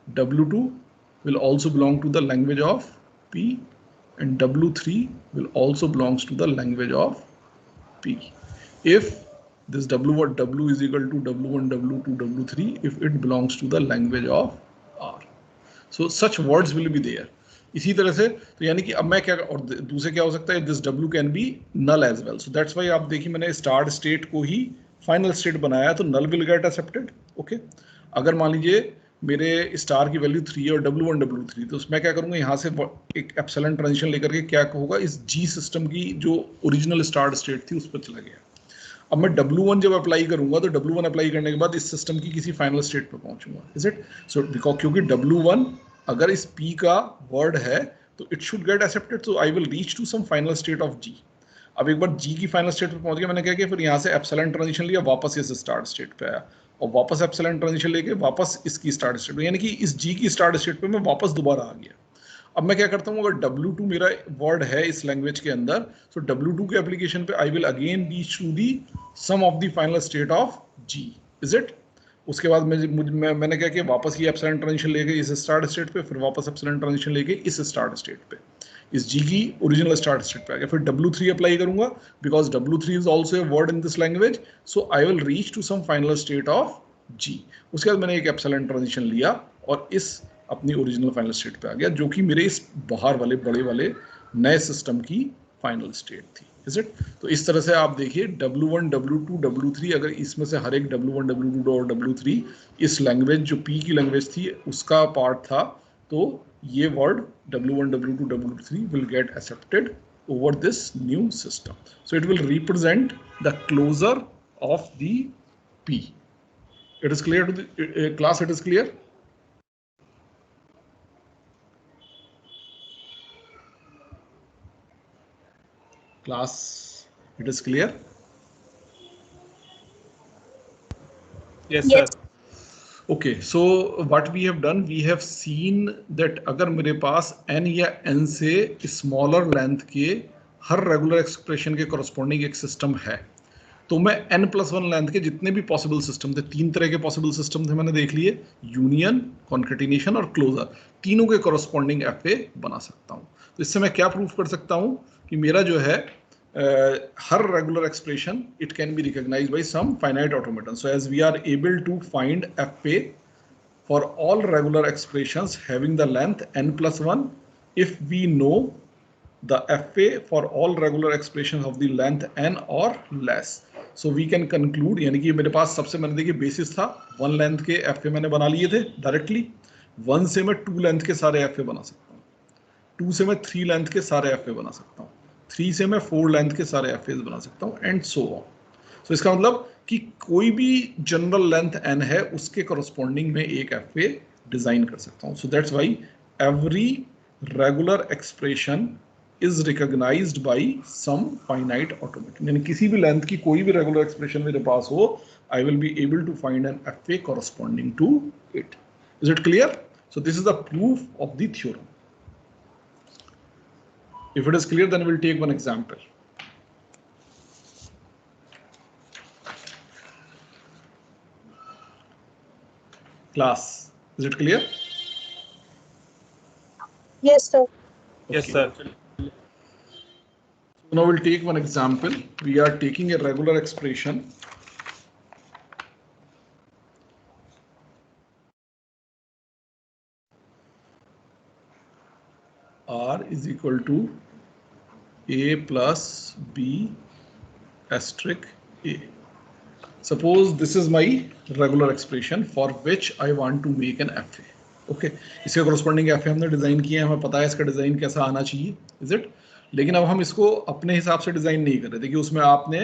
W2 will also belong to the language of P, and W3 will also belongs to the language of P. If this W is equal to W1, W2, W3, if it belongs to the language of R. So such words will be there. इसी तरह से तो यानी कि अब मैं क्या, और दूसरे क्या हो सकता है, this W can be null as well. So that's why आप देखिए मैंने स्टार्ट स्टेट को ही फाइनल स्टेट बनाया, तो नल विल गेट एक्सेप्टेड. ओके, अगर मान लीजिए मेरे स्टार की वैल्यू 3 है और W1, W3, तो मैं क्या करूंगा, यहाँ से एक एप्सिलॉन ट्रांजिशन लेकर के क्या होगा, इस G सिस्टम की जो ओरिजिनल स्टार्ट स्टेट थी उस पर चला गया. अब मैं W1 जब अप्लाई करूंगा तो W1 अप्लाई करने के बाद इस सिस्टम की किसी फाइनल स्टेट पर पहुंचूंगा. Is it? सो बिकॉज क्योंकि W1 अगर इस P का वर्ड है तो it should get accepted, so I will reach to some final state of G. अब एक बार G की फाइनल स्टेट पर पहुंच गया, मैंने क्या किया, फिर यहाँ से एप्सिलॉन ट्रांजिशन लिया, वापस इस स्टार्ट स्टेट पे आया, और वापस एप्सिलॉन ट्रांजिशन लेके वापस इसकी स्टार्ट स्टेट पे, यानी कि इस G की स्टार्ट स्टेट पे मैं वापस दोबारा आ गया. अब मैं क्या करता हूँ, अगर W2 मेरा वर्ड है इस लैंग्वेज के अंदर, तो W2 के एप्लीकेशन पे I will again reach to the some of the final state of G. Is it? उसके बाद मैंने क्या किया, वापस ये एप्सिलॉन ट्रांजिशन लेके इस स्टार्ट स्टेट पे, फिर वापस एप्सिलॉन ट्रांजिशन लेके इस स्टार्ट स्टेट पे, इस G की ओरिजिनल स्टार्ट स्टेट पे आ गया. फिर W3 अप्लाई करूंगा because W3 is also a word in this language, so I will reach to some final state of G. उसके बाद मैंने एक एप्सिलॉन ट्रांजिशन लिया और इस अपनी ओरिजिनल फाइनल स्टेट पे आ गया, जो कि मेरे इस बाहर वाले बड़े वाले नए सिस्टम की फाइनल स्टेट थी. Is it? तो इस तरह से आप देखिए W1, W2, W3, अगर इसमें से हर एक W1, W2 और W3 इस लैंग्वेज जो P की लैंग्वेज थी उसका पार्ट था, तो ये word W1, W2, W3 will get accepted over this new system. So it will represent the closure of the P. It is clear to the class? It is clear? Class, it is clear? Yes, Yes. sir. Okay, so what we have done, we have seen that अगर मेरे पास n या n से smaller length के हर regular expression के corresponding एक system है, तो मैं n+1 लेंथ के जितने भी पॉसिबल सिस्टम थे, 3 तरह के पॉसिबल सिस्टम थे मैंने देख लिए, यूनियन, कॉन्केटिनेशन और क्लोजर, तीनों के कॉरस्पॉन्डिंग FA बना सकता हूं। तो इससे मैं क्या प्रूफ कर सकता हूं कि मेरा जो है हर regular expression it can be recognized by some finite automaton. So as we are able to find FA for all regular expressions having the length n+1 if we know the FA for all regular expressions of the length n or less. So we can conclude, यानी कि मेरे पास सबसे मैंने देखिए basis था 1 length के FA मैंने बना लिए थे डायरेक्टली, 1 से मैं 2 लेंथ के सारे FA बना सकता हूँ, 2 से मैं 3 लेंथ के सारे FA बना सकता हूँ, 3 से मैं 4 लेंथ के सारे FAs बना सकता हूँ एंड सो ऑन। तो इसका मतलब कि कोई भी जनरल लेंथ n है उसके कॉरस्पॉन्डिंग में एक FA डिजाइन कर सकता हूँ। So that's why every regular expression is recognised by some finite automaton, यानी किसी भी लेंथ की कोई भी रेगुलर एक्सप्रेशन मेरे पास हो, I will be able to find an FA corresponding to it. Is it clear? So this is the proof of the theorem. If it is clear, then we'll take one example. Class, is it clear? Yes, sir. Yes, sir. So now we'll take one example. We are taking a regular expression. R is equal to A plus B asterisk A. Suppose this is my regular expression for which I want to make an FA. Okay, इसके corresponding FA हमने design किया है, हमें पता है इसका design कैसा आना चाहिए, is it? लेकिन अब हम इसको अपने हिसाब से डिजाइन नहीं कर रहे। देखिए उसमें आपने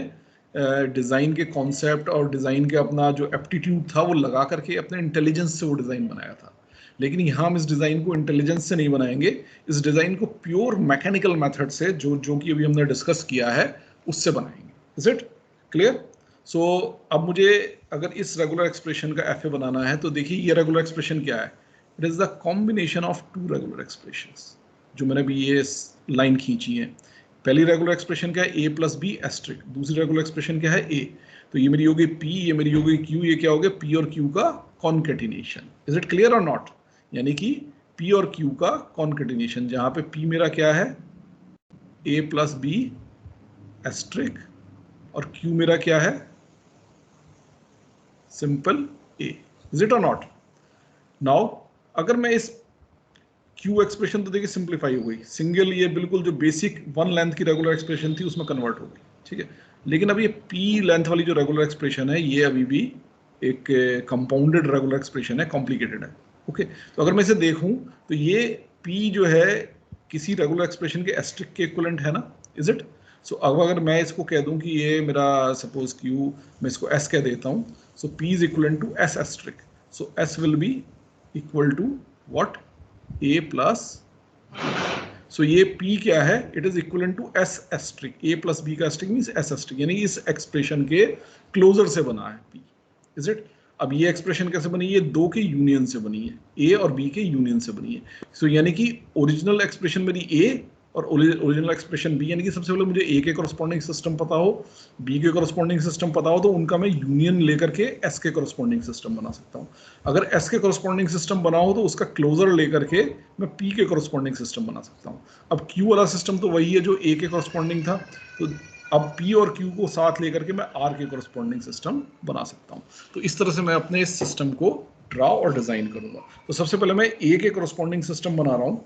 डिजाइन के कॉन्सेप्ट और डिजाइन के अपना जो एप्टीट्यूड था वो लगा करके अपने इंटेलिजेंस से वो डिजाइन बनाया था, लेकिन यहाँ हम इस डिजाइन को इंटेलिजेंस से नहीं बनाएंगे, इस डिजाइन को प्योर मैकेनिकल मेथड से जो कि अभी हमने डिस्कस किया है उससे बनाएंगे। Is it clear? सो अब मुझे अगर इस रेगुलर एक्सप्रेशन का FA बनाना है तो देखिए ये रेगुलर एक्सप्रेशन क्या है, it is the combination of 2 regular expressions जो मैंने अभी ये लाइन खींची है। पहली रेगुलर एक्सप्रेशन क्या है, A plus B asterisk, दूसरी रेगुलर एक्सप्रेशन क्या है A, तो ये मेरी होगी P, ये मेरी होगी Q, ये क्या हो गया P और Q का कॉन्केटिनेशन। इज इट क्लियर और नॉट? यानी कि P और Q का कॉन्केटिनेशन, जहां पे P मेरा क्या है A plus B asterisk और Q मेरा क्या है सिंपल A। इज इट और नॉट? नाउ अगर मैं इस Q एक्सप्रेशन तो देखिए सिंप्लीफाई हो गई, सिंगल ये बिल्कुल जो बेसिक 1 लेंथ की रेगुलर एक्सप्रेशन थी उसमें कन्वर्ट हो गई, ठीक है। लेकिन अब ये P लेंथ वाली जो रेगुलर एक्सप्रेशन है ये अभी भी एक कंपाउंडेड रेगुलर एक्सप्रेशन है, कॉम्प्लिकेटेड है। ओके, तो अगर मैं इसे देखूं तो ये P जो है किसी रेगुलर एक्सप्रेशन के एस्ट्रिक के इक्विवेलेंट है ना, इज इट? सो अब अगर मैं इसको कह दूं कि ये मेरा सपोज Q, मैं इसको S कह देता हूं, so P is equivalent to S asterisk, so S will be equal to what, A plus, so ये P क्या है, it is equivalent to S asterisk, A plus B का एस्ट्रिक मींस S एस्ट्रिक, यानी इस expression के closure से बना है P। Is it? अब ये एक्सप्रेशन कैसे बनी है, 2 के यूनियन से बनी है, A और B के यूनियन से बनी है। सो यानी कि ओरिजिनल एक्सप्रेशन मेरी A और ओरिजिनल एक्सप्रेशन B, यानी कि सबसे पहले मुझे A के कॉरस्पॉन्डिंग सिस्टम पता हो, B के कॉरस्पॉन्डिंग सिस्टम पता हो, तो उनका मैं यूनियन लेकर के S के कॉरस्पॉन्डिंग सिस्टम बना सकता हूँ। अगर S के कॉरस्पॉन्डिंग सिस्टम बना हो तो उसका क्लोजर लेकर के मैं P के कॉरस्पॉन्डिंग सिस्टम बना सकता हूँ। अब Q वाला सिस्टम तो वही है जो A के कॉरस्पॉन्डिंग था, तो अब P और Q को साथ लेकर के मैं R के कॉरस्पॉन्डिंग सिस्टम बना सकता हूँ। तो इस तरह से मैं अपने इस सिस्टम को ड्रा और डिजाइन करूंगा। तो सबसे पहले मैं A के कॉरस्पॉन्डिंग सिस्टम बना रहा हूँ।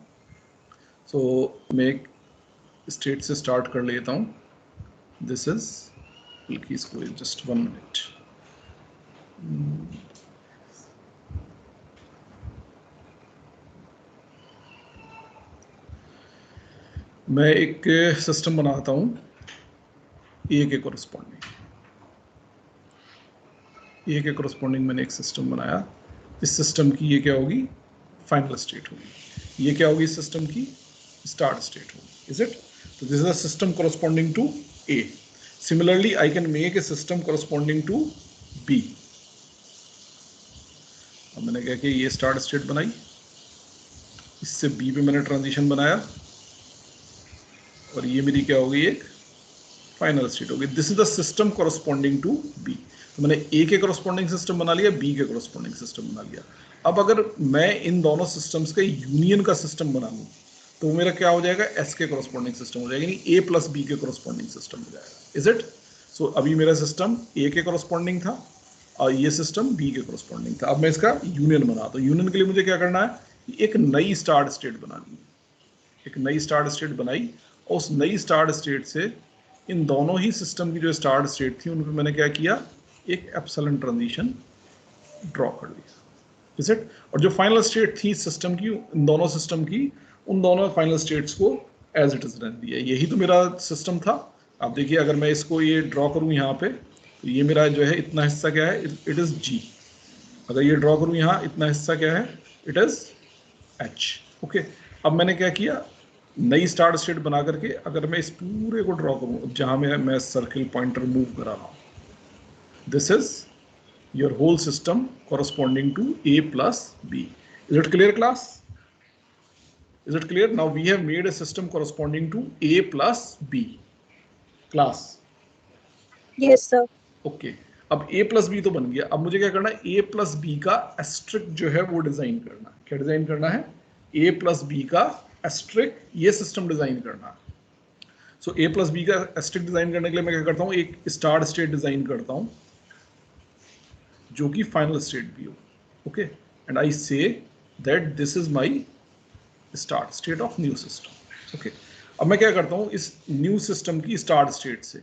सो मैं एक स्टेट से स्टार्ट कर लेता हूँ, दिस इज, बल्कि इसको जस्ट 1 मिनट, मैं एक सिस्टम बनाता हूँ A के कॉरस्पॉन्डिंग, A के कॉरस्पॉन्डिंग मैंने एक सिस्टम बनाया, इस सिस्टम की ये क्या होगी, फाइनल स्टेट होगी, ये क्या होगी इस सिस्टम की, स्टार्ट स्टेट होगी। Is it? तो this is a system corresponding to A। Similarly I can make a system corresponding to B। अब मैंने क्या किया, ये स्टार्ट स्टेट बनाई, इससे B पे मैंने ट्रांजिशन बनाया, और ये मेरी क्या होगी एक फाइनल स्टेट होगी। This is the system corresponding to B. तो मैंने ए के कॉरस्पॉन्डिंग सिस्टम बना लिया, बी के कॉरस्पॉन्डिंग सिस्टम बना लिया। अब अगर मैं इन दोनों सिस्टम्स के यूनियन का सिस्टम बना लूँ तो मेरा क्या हो जाएगा, एस के कॉरस्पॉन्डिंग सिस्टम हो जाएगा, यानी ए प्लस बी के कॉरस्पॉन्डिंग सिस्टम हो जाएगा। Is it? सो अभी मेरा सिस्टम ए के कॉरस्पॉन्डिंग था और ये सिस्टम बी के कॉरस्पॉन्डिंग था। अब मैं इसका यूनियन बनाता हूँ। यूनियन के लिए मुझे क्या करना है, एक नई स्टार्ट स्टेट बनानी है। एक नई स्टार्ट स्टेट बनाई और उस नई स्टार्ट स्टेट से इन दोनों ही सिस्टम की जो स्टार्ट स्टेट थी उन पर मैंने क्या किया, एक एप्सिलॉन ट्रांजिशन ड्रॉ कर दिया। Is it? और जो फाइनल स्टेट थी सिस्टम की, इन दोनों सिस्टम की, उन दोनों फाइनल स्टेट्स को एज इट इज रहने दिया। यही तो मेरा सिस्टम था। आप देखिए, अगर मैं इसको ये ड्रॉ करूं यहाँ पे, तो ये मेरा जो है इतना हिस्सा क्या है, इट इज जी। अगर ये ड्रॉ करूं यहाँ, इतना हिस्सा क्या है, इट इज एच। ओके, अब मैंने क्या किया, नई स्टार्ट स्टेट बना करके अगर मैं इस पूरे को ड्रॉ करूं, जहां मैं सर्किल पॉइंटर मूव करा रहा हूं, this is your whole system corresponding to A plus B. Is it clear, class? Is it clear? Now we have made a system corresponding to A plus B. Class? Yes, sir. Okay. अब A plus B तो बन गया। अब मुझे क्या करना है, A plus B का एस्ट्रिक जो है वो डिजाइन करना है। क्या डिजाइन करना है? A plus B का एस्ट्रिक, ये सिस्टम डिजाइन करना है। सो A plus B का एस्ट्रिक डिजाइन करने के लिए मैं क्या करता हूँ, एक स्टार्ट स्टेट डिजाइन करता हूँ जो कि फाइनल स्टेट भी हो। Okay, and I say that this is my start state of new system. Okay, अब मैं क्या करता हूँ, इस न्यू सिस्टम की स्टार्ट स्टेट से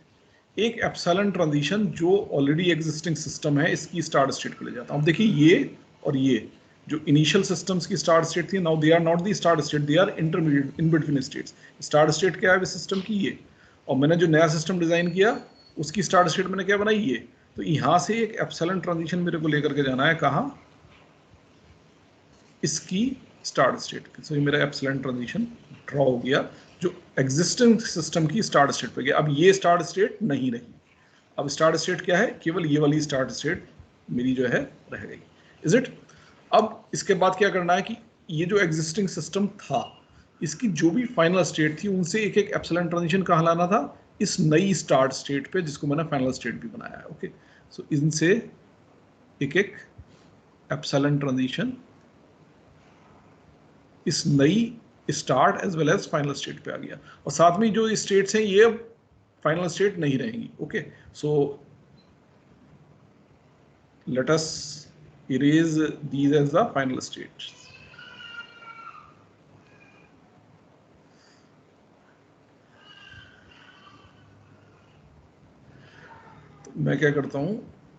एक एप्सिलॉन ट्रांजिशन जो ऑलरेडी एग्जिस्टिंग सिस्टम है इसकी स्टार्ट स्टेट को ले जाता हूँ। अब देखिए, ये और ये जो इनिशियल सिस्टम्स की स्टार्ट स्टेट थी, now they are not the start state, they are intermediate in between states. Start state क्या है सिस्टम की, ये, और मैंने जो नया सिस्टम डिजाइन किया उसकी स्टार्ट स्टेट मैंने क्या बनाई, ये। तो यहां से एक एप्सिलॉन ट्रांजिशन मेरे को लेकर के जाना है, कहां, इसकी स्टार्ट स्टेट। सो ये मेरा एप्सिलॉन ट्रांजिशन ड्रॉ हो गया जो एग्जिस्टिंग सिस्टम की स्टार्ट स्टेट पे गया। अब ये स्टार्ट स्टेट नहीं रही। अब स्टार्ट स्टेट क्या है, केवल ये वाली स्टार्ट स्टेट मेरी जो है रह गई। Is it? अब इसके बाद क्या करना है कि ये जो एग्जिस्टिंग सिस्टम था इसकी जो भी फाइनल स्टेट थी उनसे एक एक एप्सिलॉन ट्रांजिशन कहाँ लाना था, इस नई स्टार्ट स्टेट पे, जिसको मैंने फाइनल स्टेट भी बनाया है। ओके, सो इनसे एक एक एप्सिलॉन ट्रांजिशन इस नई start as well as final state पे आ गया, और साथ में जो स्टेट्स हैं ये अब फाइनल स्टेट नहीं रहेंगी। Okay, so let us erase these as the final states. मैं क्या करता हूँ,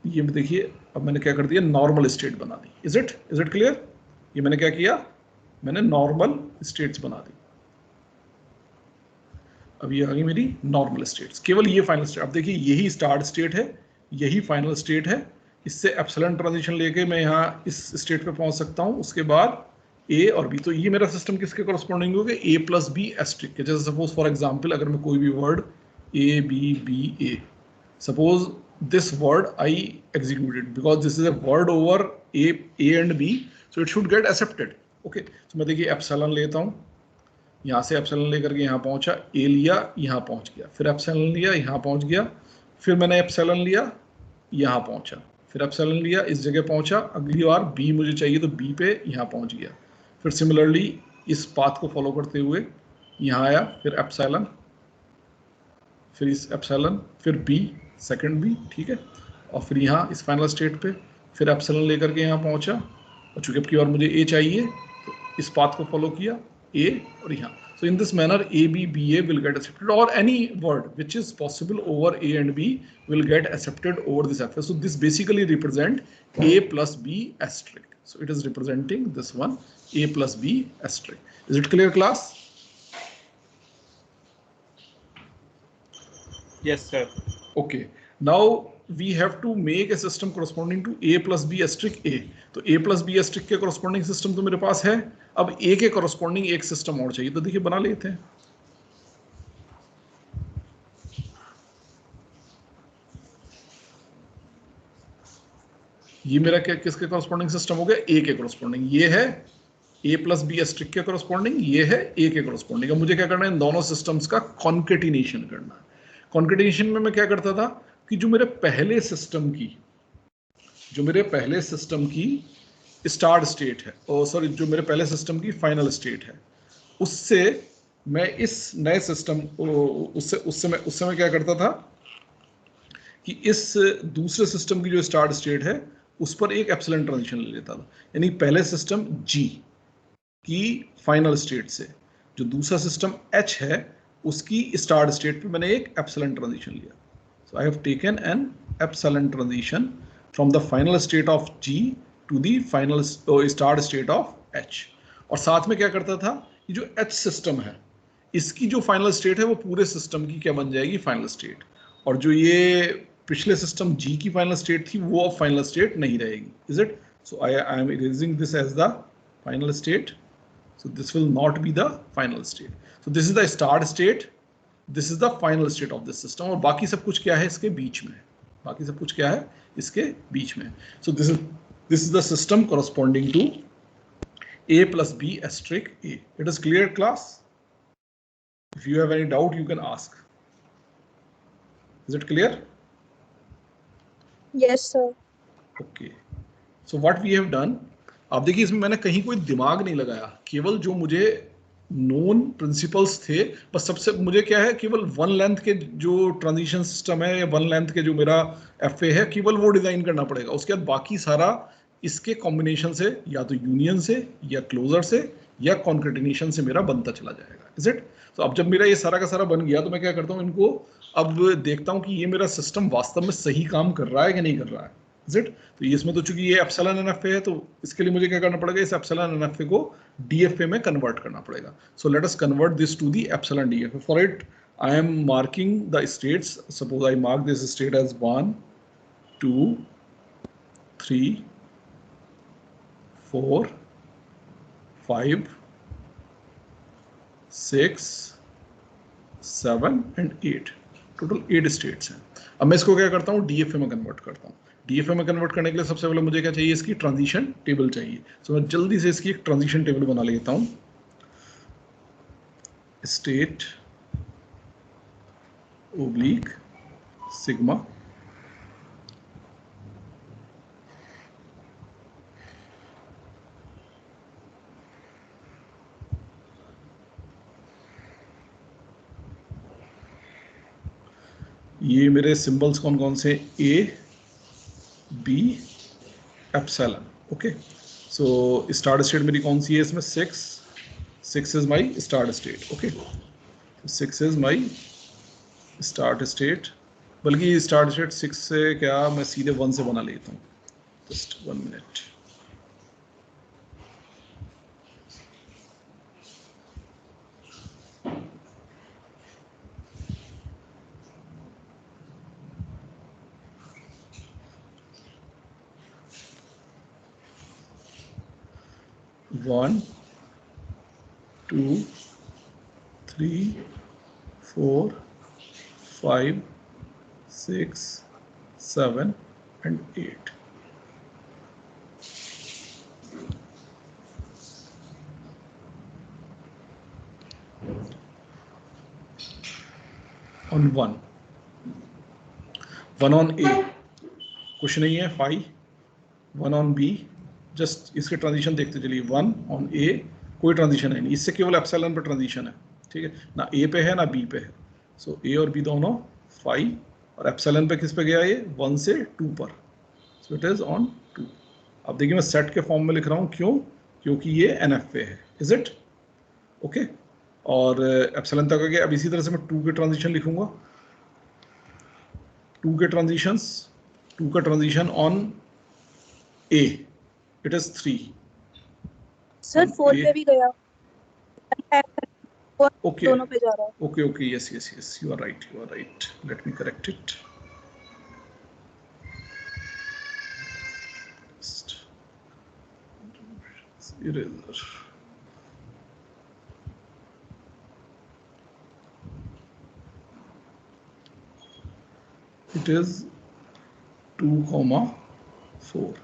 ये देखिए, अब मैंने क्या कर दिया, नॉर्मल स्टेट बना दी। Is it clear? ये मैंने क्या किया, मैंने नॉर्मल स्टेट्स बना दी। अब ये आ गई मेरी नॉर्मल स्टेट्स, केवल ये फाइनल स्टेट। अब देखिए, यही स्टार्ट स्टेट है, यही फाइनल स्टेट है। इससे एप्सिलॉन ट्रांजिशन लेके मैं यहाँ इस स्टेट पे पहुंच सकता हूँ। उसके बाद ए और बी, तो ये मेरा सिस्टम किसके कॉरस्पॉन्डिंग हो गया, ए प्लस बी एस्ट्रिक के। जैसे सपोज फॉर एग्जाम्पल, अगर मैं कोई भी word A B B A, suppose this word I executed because this is a word over A and B, so it should get accepted. Okay, so मैं देखिए epsilon लेता हूँ, यहाँ से एप्सिलॉन लेकर के यहाँ पहुँचा, A लिया, यहाँ पहुँच गया, फिर एप्सिलॉन लिया, यहाँ पहुँच गया, फिर मैंने एप्सिलॉन लिया, यहाँ पहुँचा, फिर एप्सिलॉन लिया, इस जगह पहुँचा, अगली बार B मुझे चाहिए तो B पे यहाँ पहुँच गया, फिर सिमिलरली इस पाथ को फॉलो करते हुए यहाँ आया, फिर एप्सिलॉन, फिर इस एप्सिलॉन, फिर B, सेकंड भी, ठीक है, और फिर यहाँ इस फाइनल स्टेट पे फिर एप्सिलॉन लेकर के यहाँ पहुँचा, और चूंकि अब की बार मुझे ए चाहिए तो इस पाथ को फॉलो किया, ए और यहाँ। So in this manner A B B A will get accepted, और any word which is possible over A and B will get accepted over this F. So this basically represent A plus B asterisk. So it is representing this one, A plus B asterisk. Is it clear, class? Yes, sir. Okay, now we have to make a system corresponding to A plus B asterisk A. तो A plus B asterisk के corresponding system तो मेरे पास है। अब A के corresponding एक system और चाहिए, तो देखिए बना लेते हैं। ये मेरा क्या, किसके corresponding system हो गया, A के corresponding। ये है A plus B asterisk के corresponding, ये है A के corresponding। अब मुझे क्या करना है, इन दोनों systems का concatenation करना है। कॉन्केटेनेशन में मैं क्या करता था कि जो मेरे पहले सिस्टम की स्टार्ट स्टेट है, और सॉरी जो मेरे पहले सिस्टम की फाइनल स्टेट है, उससे मैं इस नए सिस्टम उससे मैं क्या करता था कि इस दूसरे सिस्टम की जो स्टार्ट स्टेट है उस पर एक एप्सिलॉन ट्रांजिशन ले लेता था। यानी पहले सिस्टम जी की फाइनल स्टेट से जो दूसरा सिस्टम एच है उसकी स्टार्ट स्टेट पे मैंने एक एप्सिलॉन ट्रांजिशन लिया। So I have taken an epsilon transition from the final state of G to the final start state of H. और साथ में क्या करता था, ये जो एच सिस्टम है इसकी जो फाइनल स्टेट है वो पूरे सिस्टम की क्या बन जाएगी, फाइनल स्टेट। और जो ये पिछले सिस्टम जी की फाइनल स्टेट थी वो अब फाइनल स्टेट नहीं रहेगी। Is it? So I am erasing this as the final state. So this will not be the final state. So this is the start state. This is the final state of this system. और बाकी सब कुछ क्या है इसके बीच में, बाकी सब कुछ क्या है इसके बीच में. So this is the system corresponding to A plus B asterisk A. It is clear, class? If you have any doubt, you can ask. Is it clear? Yes, sir. Okay. So what we have done, आप देखिए इसमें मैंने कहीं कोई दिमाग नहीं लगाया, केवल जो मुझे नोन प्रिंसिपल्स थे बस सबसे मुझे क्या है केवल वन लेंथ के जो ट्रांजिशन सिस्टम है या वन लेंथ के जो मेरा एफए है केवल वो डिजाइन करना पड़ेगा। उसके बाद बाकी सारा इसके कॉम्बिनेशन से या तो यूनियन से या क्लोजर से या कॉन्केटिनेशन से मेरा बनता चला जाएगा। Is it? तो अब जब मेरा ये सारा का सारा बन गया तो मैं क्या करता हूँ, इनको अब देखता हूँ कि ये मेरा सिस्टम वास्तव में सही काम कर रहा है कि नहीं कर रहा है। Is it? तो इसमें तो चूंकि ये एप्सिलॉन एनएफए है तो इसके लिए मुझे क्या करना पड़ेगा, इस एप्सिलॉन एनएफए को डीएफए में कन्वर्ट करना पड़ेगा। So let us convert this to the epsilon DFA. For it I am marking the states. Suppose I mark this state as 1 2 3 4 5 6 7 and 8। Total 8 states हैं। अब मैं इसको क्या करता हूँ, डीएफए में कन्वर्ट करता हूँ। डीएफए में कन्वर्ट करने के लिए सबसे पहले मुझे क्या चाहिए, इसकी ट्रांजिशन टेबल चाहिए। सो मैं जल्दी से इसकी एक ट्रांजिशन टेबल बना लेता हूँ। स्टेट ओब्लिक सिग्मा ये मेरे सिंबल्स कौन कौन से, A B epsilon. Okay, so start state मेरी कौन सी है इसमें, 6 is my start state. Okay, 6 is my start state, बल्कि स्टार्ट स्टेट 6 से क्या मैं सीधे 1 से बना लेता हूँ। Just 1 minute. One, 2, 3, 4, 5, 6, 7 and 8. On 1 on A कुछ नहीं है, 5, 1 on B, जस्ट इसके ट्रांजिशन देखते चलिए। 1 on A कोई ट्रांजिशन है नहीं, इससे केवल एप्सिलॉन पर ट्रांजिशन है। ठीक है ना, A पे है ना B पे है। सो A और B दोनों 5 और एप्सिलॉन पे किस पे गया, ये 1 से 2 पर। सो इट इज ऑन 2। अब देखिए मैं सेट के फॉर्म में लिख रहा हूँ, क्यों, क्योंकि ये एनएफए है। Is it? ओके, और एप्सिलॉन तक आ गया। अब इसी तरह से मैं 2 के ट्रांजिशन लिखूंगा। 2 के ट्रांजिशंस, 2 का transition on A, it is 3। Sir 4 पे भी गया, ओके दोनों पे जा रहा है। Okay okay, yes yes yes, you are right, you are right. Let me correct it. Eraser. It is 2,4.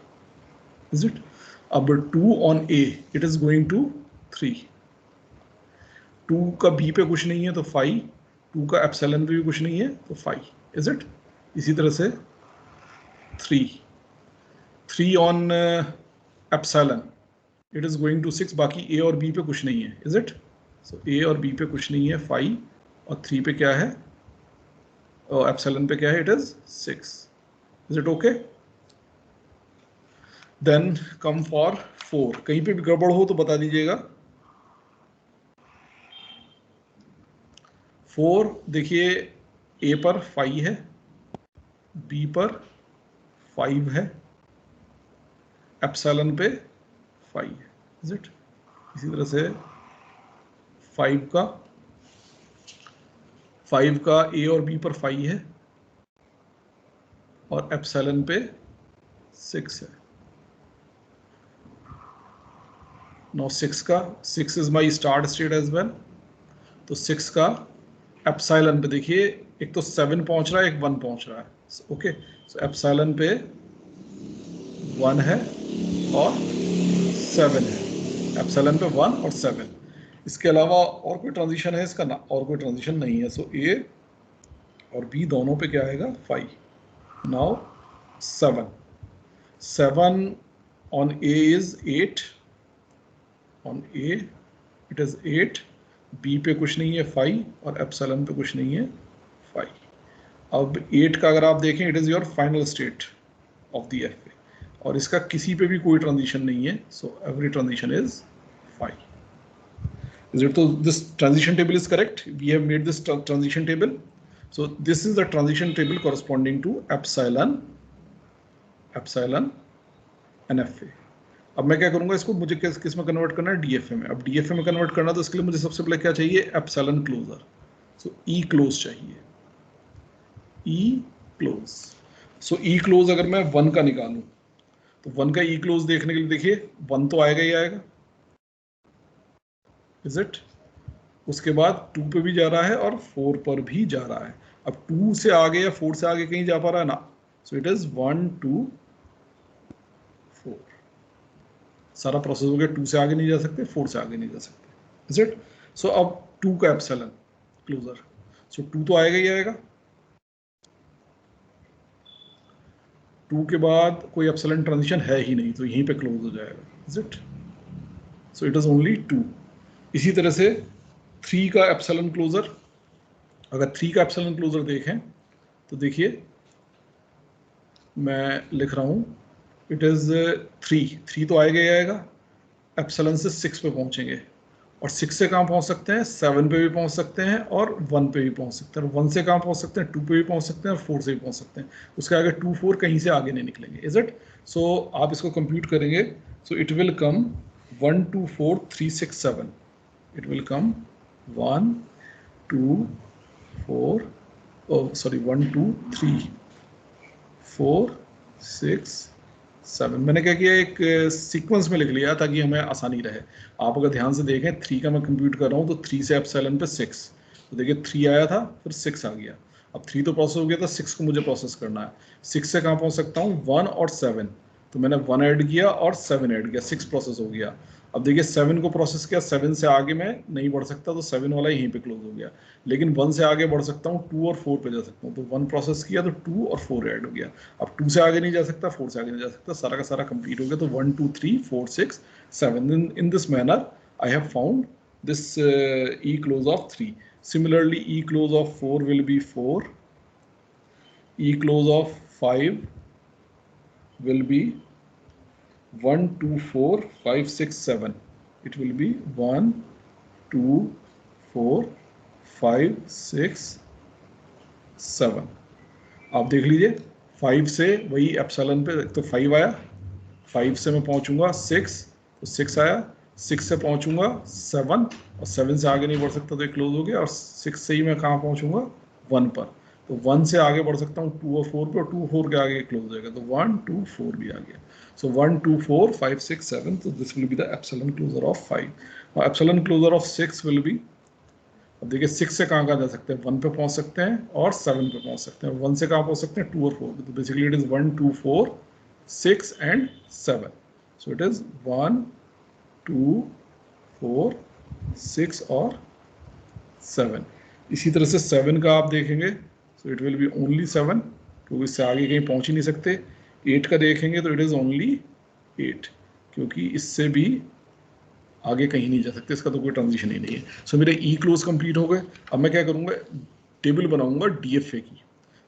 Is it? अब 2 on A, it is going to 3. 2 का B पे कुछ नहीं है तो 5, 2 का एप्सिलॉन पे भी कुछ नहीं है तो 5, इज इट? इसी तरह से 3 on epsilon it is going to 6, बाकी ए और बी पे कुछ नहीं है, इज इट? सो ए और बी पे कुछ नहीं है 5, और 3 पे क्या है, और एप्सिलॉन पे क्या है, it is 6, is it okay? Then come for 4, कहीं पे भी गड़बड़ हो तो बता दीजिएगा। 4 देखिए ए पर 5 है, बी पर 5 है, एप्सिलॉन पे 5 है, इज इट? इसी तरह से 5 का ए और बी पर 5 है और एप्सिलॉन पे 6 है। No 6 is my start state as well, तो 6 का एप्सिलॉन पे देखिए एक तो 7 पहुंच रहा है, एक 1 पहुंच रहा है, ओके। सो एप्सिलॉन पे 1 है और 7 है, एप्सिलॉन पे 1 और 7। इसके अलावा और कोई ट्रांजिशन है इसका? ना, और कोई ट्रांजिशन नहीं है। सो ए और बी दोनों पे क्या आएगा, 5। Now 7 on A is 8, on A it is 8, B पे कुछ नहीं है 5, और एप्सिलॉन पे कुछ नहीं है 5। अब 8 का अगर आप देखें, it is your final state of the F, और इसका किसी पे भी कोई ट्रांजिशन नहीं है, so every transition is 5, is it? तो this transition table is correct, we have made this transition table. So this is the transition table corresponding to epsilon and F. अब मैं क्या करूंगा, इसको मुझे किस में कन्वर्ट करना है, डीएफए में। अब डीएफए में कन्वर्ट करना तो इसके लिए मुझे सबसे पहले क्या चाहिए, एप्सिलॉन क्लोजर। सो ई क्लोज चाहिए, ई क्लोज। सो ई क्लोज अगर मैं 1 का निकालूं तो 1 का ई क्लोज देखने के लिए देखिए 1 तो आएगा ही आएगा, इज इट? उसके बाद 2 पे भी जा रहा है और 4 पर भी जा रहा है। अब 2 से आगे या 4 से आगे कहीं जा पा रहा है ना, सो इट इज 1 2 4, सारा प्रोसेस हो गया। 2 से आगे नहीं जा सकते, 4 से आगे नहीं जा सकते, इज इट? सो अब 2 का एप्सिलॉन क्लोजर, सो 2 तो आएगा ही आएगा। 2 के बाद कोई एप्सिलॉन ट्रांजिशन है ही नहीं, तो यहीं पे क्लोज हो जाएगा, is it? So it is only 2। इसी तरह से 3 का एप्सिलॉन क्लोजर, अगर 3 का एप्सिलॉन क्लोजर देखें तो देखिए मैं लिख रहा हूं, इट इज 3 तो आएगा ही आएगा, एप्सिलॉन से 6 पे पहुंचेंगे, और 6 से कहाँ पहुंच सकते हैं, 7 पे भी पहुंच सकते हैं और 1 पे भी पहुंच सकते हैं, और 1 से कहाँ पहुंच सकते हैं, 2 पे भी पहुंच सकते हैं और 4 से भी पहुंच सकते हैं। उसके आगे 2 4 कहीं से आगे नहीं निकलेंगे, इज इट? सो आप इसको कंप्यूट करेंगे, so it will come 1 2 4 3 6 7, it will come 1 2 4 sorry 1 2 3 4 6 7। मैंने क्या किया, एक सीक्वेंस में लिख लिया ताकि हमें आसानी रहे। आप अगर ध्यान से देखें, 3 का मैं कंप्यूट कर रहा हूँ तो 3 से एप्सिलॉन पे 6, तो देखिए 3 आया था फिर 6 आ गया। अब 3 तो प्रोसेस हो गया था, 6 को मुझे प्रोसेस करना है। 6 से कहाँ पहुँच सकता हूँ, 1 और 7, तो मैंने 1 ऐड किया और 7 ऐड किया, 6 प्रोसेस हो गया। अब देखिए 7 को प्रोसेस किया, 7 से आगे मैं नहीं बढ़ सकता, तो 7 वाला यहीं पे क्लोज हो गया। लेकिन 1 से आगे बढ़ सकता हूँ, 2 और 4 पे जा सकता हूँ, तो 1 प्रोसेस किया तो 2 और 4 ऐड हो गया। अब 2 से आगे नहीं जा सकता, 4 से आगे नहीं जा सकता, सारा का सारा कंप्लीट हो गया। तो 1 2 3 4 6 7, in this manner I have found this E close of 3. Similarly, E close of 4 will be 4, E close of 5 will be 1 2 4 5 6 7, it will be 1 2 4 5 6 7। आप देख लीजिए 5 से वही एप्सिलॉन पे, तो 5 आया, 5 से मैं पहुंचूंगा 6, तो 6 आया, 6 से पहुंचूंगा 7, और 7 से आगे नहीं बढ़ सकता तो ये क्लोज हो गया, और 6 से ही मैं कहाँ पहुंचूंगा 1 पर, तो 1 से आगे बढ़ सकता हूँ 2 और 4 पे, और 2 4 के आगे क्लोज हो जाएगा, तो 1 2 4 भी आ गया। सो 1 2 4 5 6 7, तो this will be the epsilon closure of 5। और epsilon closure of 6 will be, अब देखिए 6 से कहाँ कहाँ जा सकते हैं, 1 पे पहुंच सकते हैं और 7 पे पहुंच सकते हैं। 1 से कहाँ पहुंच सकते हैं, 2 और 4 पे, तो basically it is 1 2 4 6 and 7। So it is 1 2 4 6 और 7। इसी तरह से 7 का आप देखेंगे so it will B only 7, क्योंकि इससे आगे कहीं पहुंच ही नहीं सकते। 8 का देखेंगे तो इट इज़ ओनली 8, क्योंकि इससे भी आगे कहीं नहीं जा सकते, इसका तो कोई ट्रांजिशन ही नहीं है। सो मेरे ई क्लोज कंप्लीट हो गए। अब मैं क्या करूँगा, टेबल बनाऊंगा DFA की।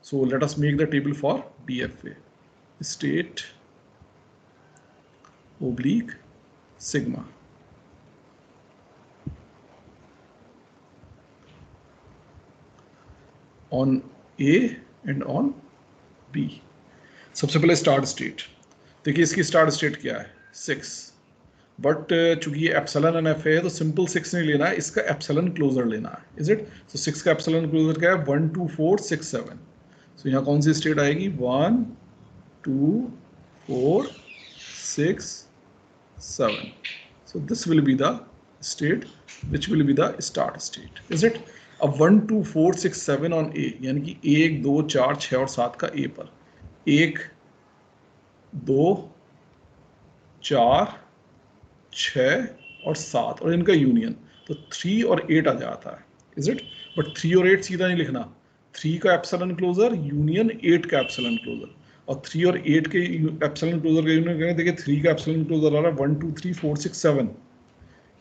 सो let us make the table for DFA। State oblique sigma on A and on B। सबसे पहले स्टार्ट स्टेट देखिए, इसकी स्टार्ट स्टेट क्या है 6, बट चूंकि ये एप्सिलॉन एंड एफ है तो सिंपल 6 नहीं लेना है, इसका एप्सिलॉन क्लोजर लेना है, इज इट। सो 6 का एप्सिलॉन क्लोजर क्या है 1 2 4 6 7। सो यहाँ कौन सी स्टेट आएगी 1 2 4 6 7। सो this will be the state which will be the start state, is it. अब 1 2 4 6 7 ऑन ए, यानी कि 1 2 4 6 और 7 का ए पर 1 2 4 6 और 7 और इनका यूनियन, तो 3 और 8 आ जाता है, इज इट। बट 3 और 8 सीधा नहीं लिखना, 3 का एप्सिलॉन क्लोजर यूनियन 8 का एप्सिलॉन क्लोजर, और 3 और 8 के एप्सिलॉन क्लोजर का यूनियन करेंगे। देखिए 3 का एप्सिलॉन क्लोजर आ रहा है 1 2 3 4 6 7,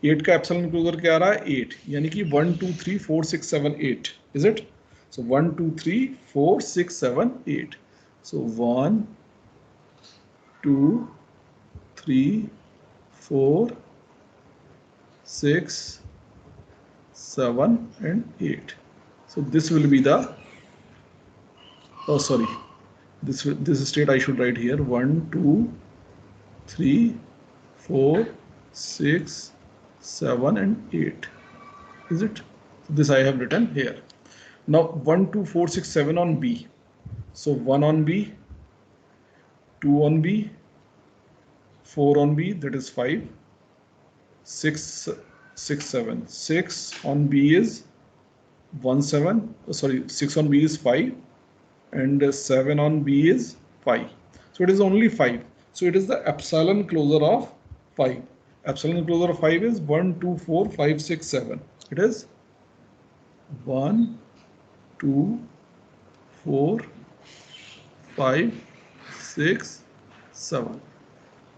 8 का एप्सिलॉन क्लोजर क्या आ रहा है 8, यानी कि 1 2 3 4 6 7 8, is it. So 1 2 3 4 6 7 8। So 1 2 3 4 6 7 and 8. So this will be the, oh sorry, this state I should write here 1 2 3 4 6 7 and 8, is it. So this I have written here. Now 1 2 4 6 7 on B. So 1 on B, 2 on B, 4 on B, that is 5, 6 6 7, 6 on B is 1 7, sorry 6 on B is 5 and 7 on B is 5. So it is only 5. So it is the epsilon closure of 5. Epsilon closure of 5 is 1 2 4 5 6 7. It is 1 2 4 5 6 7.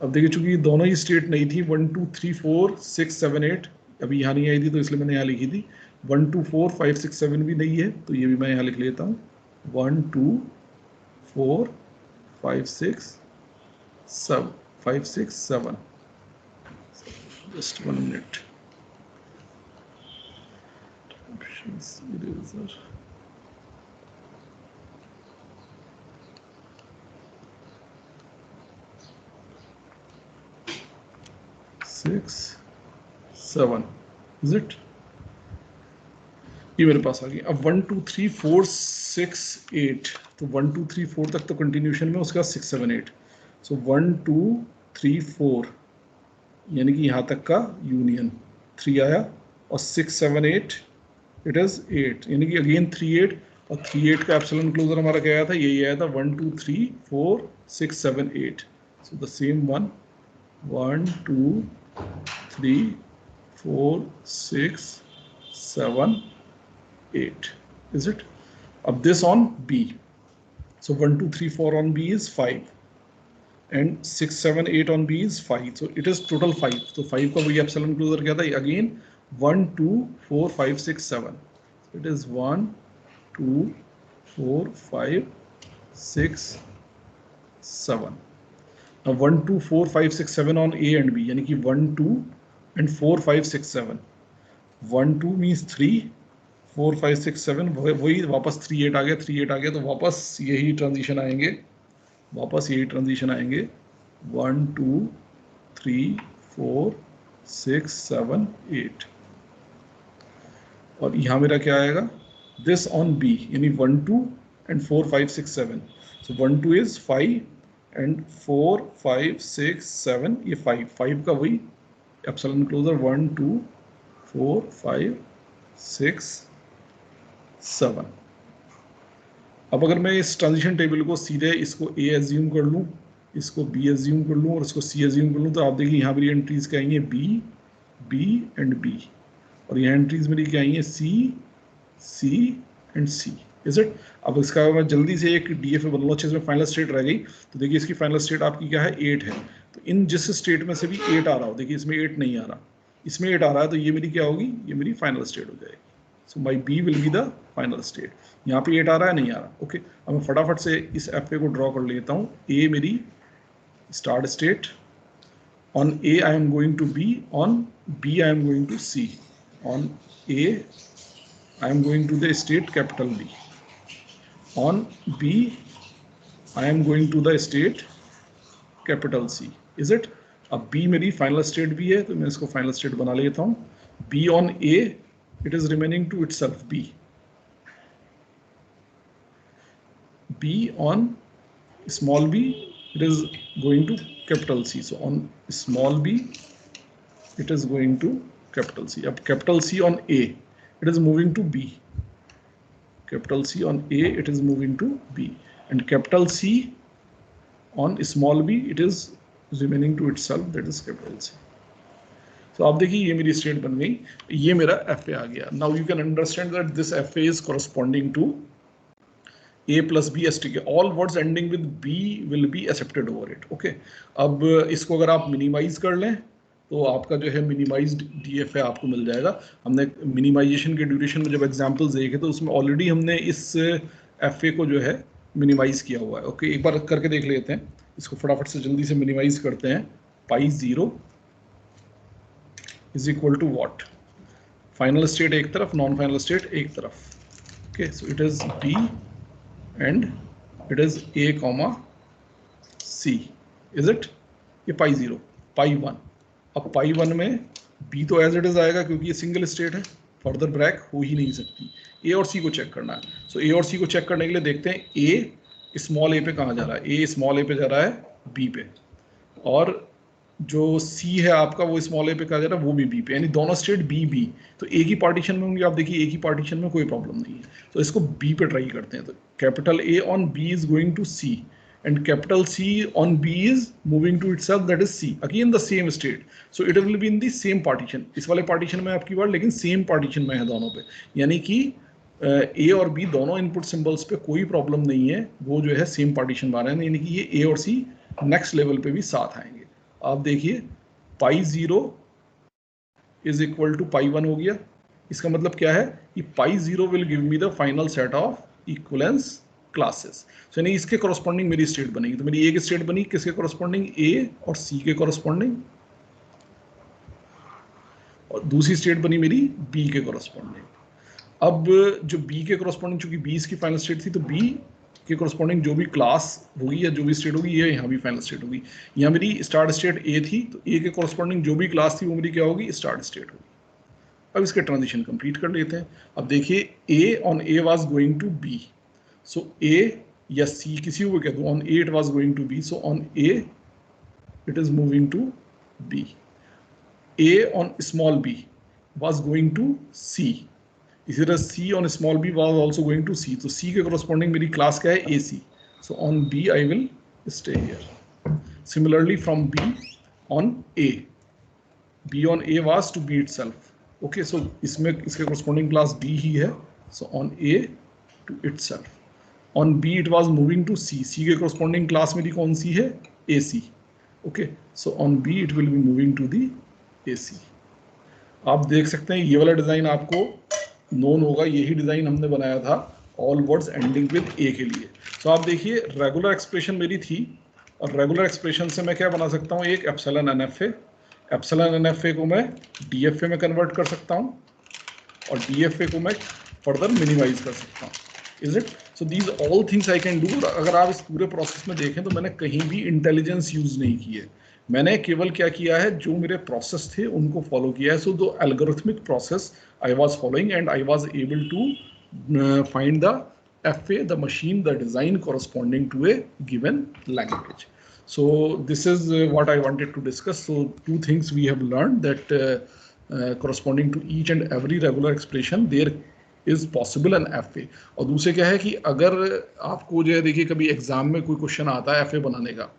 अब देखिए चूंकि दोनों ही state नहीं थी 1 2 3 4 6 7 8, अभी यहाँ नहीं आई थी तो इसलिए मैंने यहाँ लिखी थी। 1 2 4 5 6 7 भी नहीं है तो ये भी मैं यहाँ लिख लेता हूँ 1 2 4 5 6 7 5 6 7। Just 1 minute. Options eraser. Six, 7, is it? ये मेरे पास आ गई। अब 1 2 3 4 6 8, तो 1 2 3 4 तक तो कंटिन्यूशन में, उसके बाद 6 7 8। सो 1 2 3 4 यानी कि यहाँ तक का यूनियन 3 आया, और 6 7 8 इट इज 8, यानी कि अगेन 3 8, और 3 8 का एप्सिलॉन क्लोजर हमारा क्या आया था, यही आया था 1 2 3 4 6 7 8। So the same one 1 2 3 4 6 7 8, is it? Of this on B. So 1 2 3 4 on B is 5 and 6 7 8 on B is 5. So it is total 5. So 5 का वही epsilon closer क्या था, again 1 2 4 5 6 7. So it is 1 2 4 5 6 7. Now 1 2 4 5 6 7 on A and B, यानी कि 1 2 and 4 5 6 7. 1 2 means 3, 4 5 6 7, वही वापस 3 8 आ गया, 3 8 आ गया, तो वापस यही ट्रांजिशन आएंगे, 1 2 3 4 6 7 8। और यहाँ मेरा क्या आएगा, दिस ऑन बी, यानी 1 2 and 4 5 6 7। सो 1 2 is 5 and 4 5 6 7, ये 5 का वही एप्सिलॉन क्लोजर 1 2 4 5 6 7। अब अगर मैं इस ट्रांजिशन टेबल को सीधे इसको A एज्यूम कर लूँ, इसको B एज्यूम कर लूँ और इसको C एज्यूम कर लूँ, तो आप देखिए यहाँ मेरी एंट्रीज क्या आएंगी B, B एंड B, और यहाँ एंट्रीज मेरी क्या आएंगी C, C and C. Is it? अब इसका मैं जल्दी से एक DFA बना लूँ, अच्छे से फाइनल स्टेट रह गई। तो देखिए इसकी फाइनल स्टेट आपकी क्या है, 8 है। तो इन जिस स्टेट में से भी 8 आ रहा हो, देखिए इसमें 8 नहीं आ रहा, इसमें 8 आ रहा है, तो ये मेरी क्या होगी, ये मेरी फाइनल स्टेट हो जाएगी। सो माई B will be the final state. यहाँ पे 8 आ रहा है, नहीं आ रहा। ओके, अब मैं फटाफट से इस FA को ड्रॉ कर लेता हूँ। A मेरी start state, on A I am going to B, on B I am going to C, on A I am going to the state capital B, on B I am going to the state capital C. Is it? अब B मेरी final state भी है, तो मैं इसको final state बना लेता हूँ। B on A, it is remaining to itself B. B on small b, it is going to capital C. So on small b, it is going to capital C. अब capital C on A, it is moving to B. Capital C on A, it is moving to B. And capital C on small b, it is remaining to itself, that is capital C. So आप देखिए ये मेरी state बन गई, ये मेरा FA आ गया. Now you can understand that this FA is corresponding to A plus B STK. All words ending with B will be accepted over it. Okay. अब इसको अगर आप मिनिमाइज कर लें तो आपका जो है मिनिमाइज्ड DFA आपको मिल जाएगा। हमने मिनिमाइजेशन के ड्यूरेशन में जब एग्जांपल्स देखे तो उसमें ऑलरेडी हमने इस FA को जो है मिनिमाइज किया हुआ है। ओके, एक बार करके देख लेते हैं, इसको फटाफट से जल्दी से मिनिमाइज करते हैं। Pi 0 is equal to what, final state एक तरफ, नॉन फाइनल स्टेट एक तरफ। Okay, so it is B and it is A comma C. Is it? ये पाई 0, पाई 1। अब पाई 1 में B तो एज इट इज आएगा क्योंकि ये सिंगल स्टेट है, फर्दर ब्रेक हो ही नहीं सकती। A और C को चेक करना है। सो A और C को चेक करने के लिए देखते हैं A स्मॉल a पे कहाँ जा रहा है। A स्मॉल a पे जा रहा है B पे, और जो C है आपका वो स्मॉल a पे कहाँ जा रहा है, वो भी B पे, यानी दोनों स्टेट B B। तो A की पार्टीशन में होंगे, आप देखिए A की पार्टीशन में कोई प्रॉब्लम नहीं है, तो इसको B पे ट्राई करते हैं। तो capital A on B is going to C and capital C on B is moving to itself, that is C, again the same state, so it will be in the same partition। इस वाले partition में आपकी बार, लेकिन same partition में है दोनों पे, यानी कि A और B दोनों इनपुट सिंबल्स पे कोई प्रॉब्लम नहीं है, वो जो है सेम पार्टीशन में आ रहे हैं, यानी कि ये A और C नेक्स्ट लेवल पे भी साथ आएंगे। आप देखिए pi 0 is equal to pi 1 हो गया। इसका मतलब क्या है कि pi 0 will give me the final set of equivalence classes. सो यानी इसके कॉरस्पॉन्डिंग मेरी स्टेट बनेगी। तो मेरी एक स्टेट बनी किसके कॉरस्पॉन्डिंग, A और C के कॉरस्पॉन्डिंग, और दूसरी स्टेट बनी मेरी B के कॉरस्पॉन्डिंग। अब जो B के कॉरस्पॉन्डिंग, चूंकि B इसकी फाइनल स्टेट थी, तो B के कॉरस्पॉन्डिंग जो भी क्लास होगी या जो भी स्टेट होगी, ये यहाँ भी फाइनल स्टेट होगी। यहाँ मेरी स्टार्ट स्टेट A थी, तो A के कॉरस्पॉन्डिंग जो भी क्लास थी वो मेरी क्या होगी, स्टार्ट स्टेट होगी। अब इसके ट्रांजिशन कंप्लीट कर लेते हैं। अब देखिए A on A was going to B, so A या C किसी को कह दो, on A it was going to B, so on A it is moving to B। A on small b was going to C, इसी तरह C on small b was also going to C, तो C के corresponding मेरी class क्या है, AC, so on B I will stay here. Similarly from B on A, B on A was to B itself। Okay, so इसमें इसके corresponding class B ही है, so on A to itself। On B it was moving to C, C के corresponding class मेरी कौन सी है, AC। Okay, so on B it will be moving to the AC। आप देख सकते हैं ये वाला डिजाइन आपको नोन होगा, यही डिजाइन हमने बनाया था all words ending with A के लिए। सो आप देखिए रेगुलर एक्सप्रेशन मेरी थी, और रेगुलर एक्सप्रेशन से मैं क्या बना सकता हूँ, एक एप्सिलॉन NFA, एप्सिलॉन NFA को मैं DFA में कन्वर्ट कर सकता हूँ, और DFA को मैं फर्दर मिनिमाइज कर सकता हूँ। Is it? So these all things I can do. अगर आप इस पूरे प्रोसेस में देखें तो मैंने कहीं भी इंटेलिजेंस यूज नहीं की है, मैंने केवल क्या किया है, जो मेरे प्रोसेस थे उनको फॉलो किया है। So the algorithmic process I was following and I was able to find the FA, the machine, the design corresponding to a given language. So this is what I wanted to discuss. So two things we have learned, that corresponding to each and every regular expression there is possible an FA। और दूसरे क्या है कि अगर आपको जो है देखिए कभी एग्जाम में कोई क्वेश्चन आता है FA बनाने का,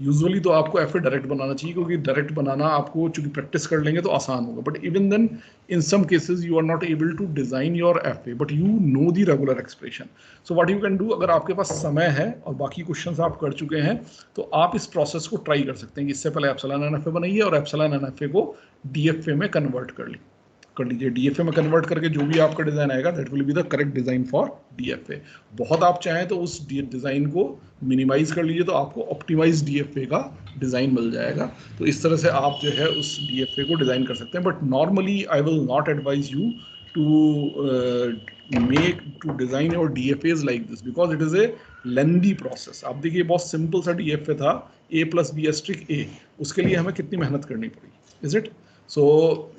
यूजुअली तो आपको एफ ए डायरेक्ट बनाना चाहिए, क्योंकि डायरेक्ट बनाना आपको चूंकि प्रैक्टिस कर लेंगे तो आसान होगा, but even then in some cases you are not able to design your F A but you know the regular expression. So what you can do, अगर आपके पास समय है और बाकी क्वेश्चंस आप कर चुके हैं तो आप इस प्रोसेस को ट्राई कर सकते हैं कि इससे पहले एप्सिलॉन एन एफ ए बनाइए और एप्सिलॉन एन एफ ए को डीएफए में कन्वर्ट कर लीजिए. डीएफए में कन्वर्ट करके जो भी आपका डिजाइन आएगा that will be the correct design for DFA. बहुत आप चाहें तो उस डिजाइन को मिनिमाइज कर लीजिए तो आपको ऑप्टिमाइज डीएफए का डिजाइन मिल जाएगा. तो इस तरह से आप जो है उस डीएफए को डिजाइन कर सकते हैं. But normally I will not advise you to design your DFAs like this because it is a lengthy process. आप देखिए बहुत सिंपल सा डीएफए था a+b*a, उसके लिए हमें कितनी मेहनत करनी पड़ी, इज इट? सो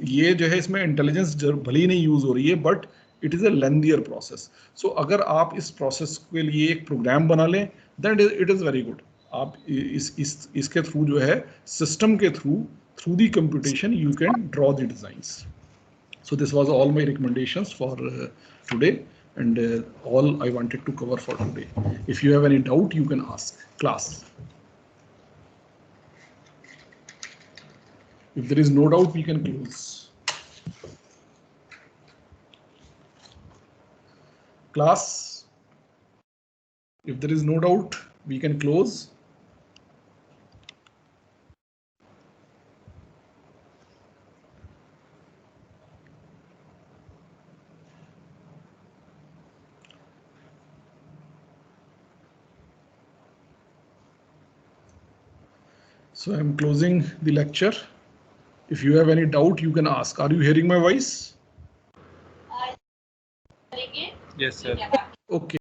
ये जो है इसमें इंटेलिजेंस भले ही नहीं यूज हो रही है but it is a lengthier process. सो अगर आप इस प्रोसेस के लिए एक प्रोग्राम बना लें then it is very good. आप इसके थ्रू जो है सिस्टम के through the computation you can draw the designs. So this was all my recommendations for today and all I wanted to cover for today. If you have any doubt, you can ask class. If there is no doubt, we can close. Class, if there is no doubt, we can close. So I'm closing the lecture. If you have any doubt, you can ask. Are you hearing my voice? Yes, sir. Okay.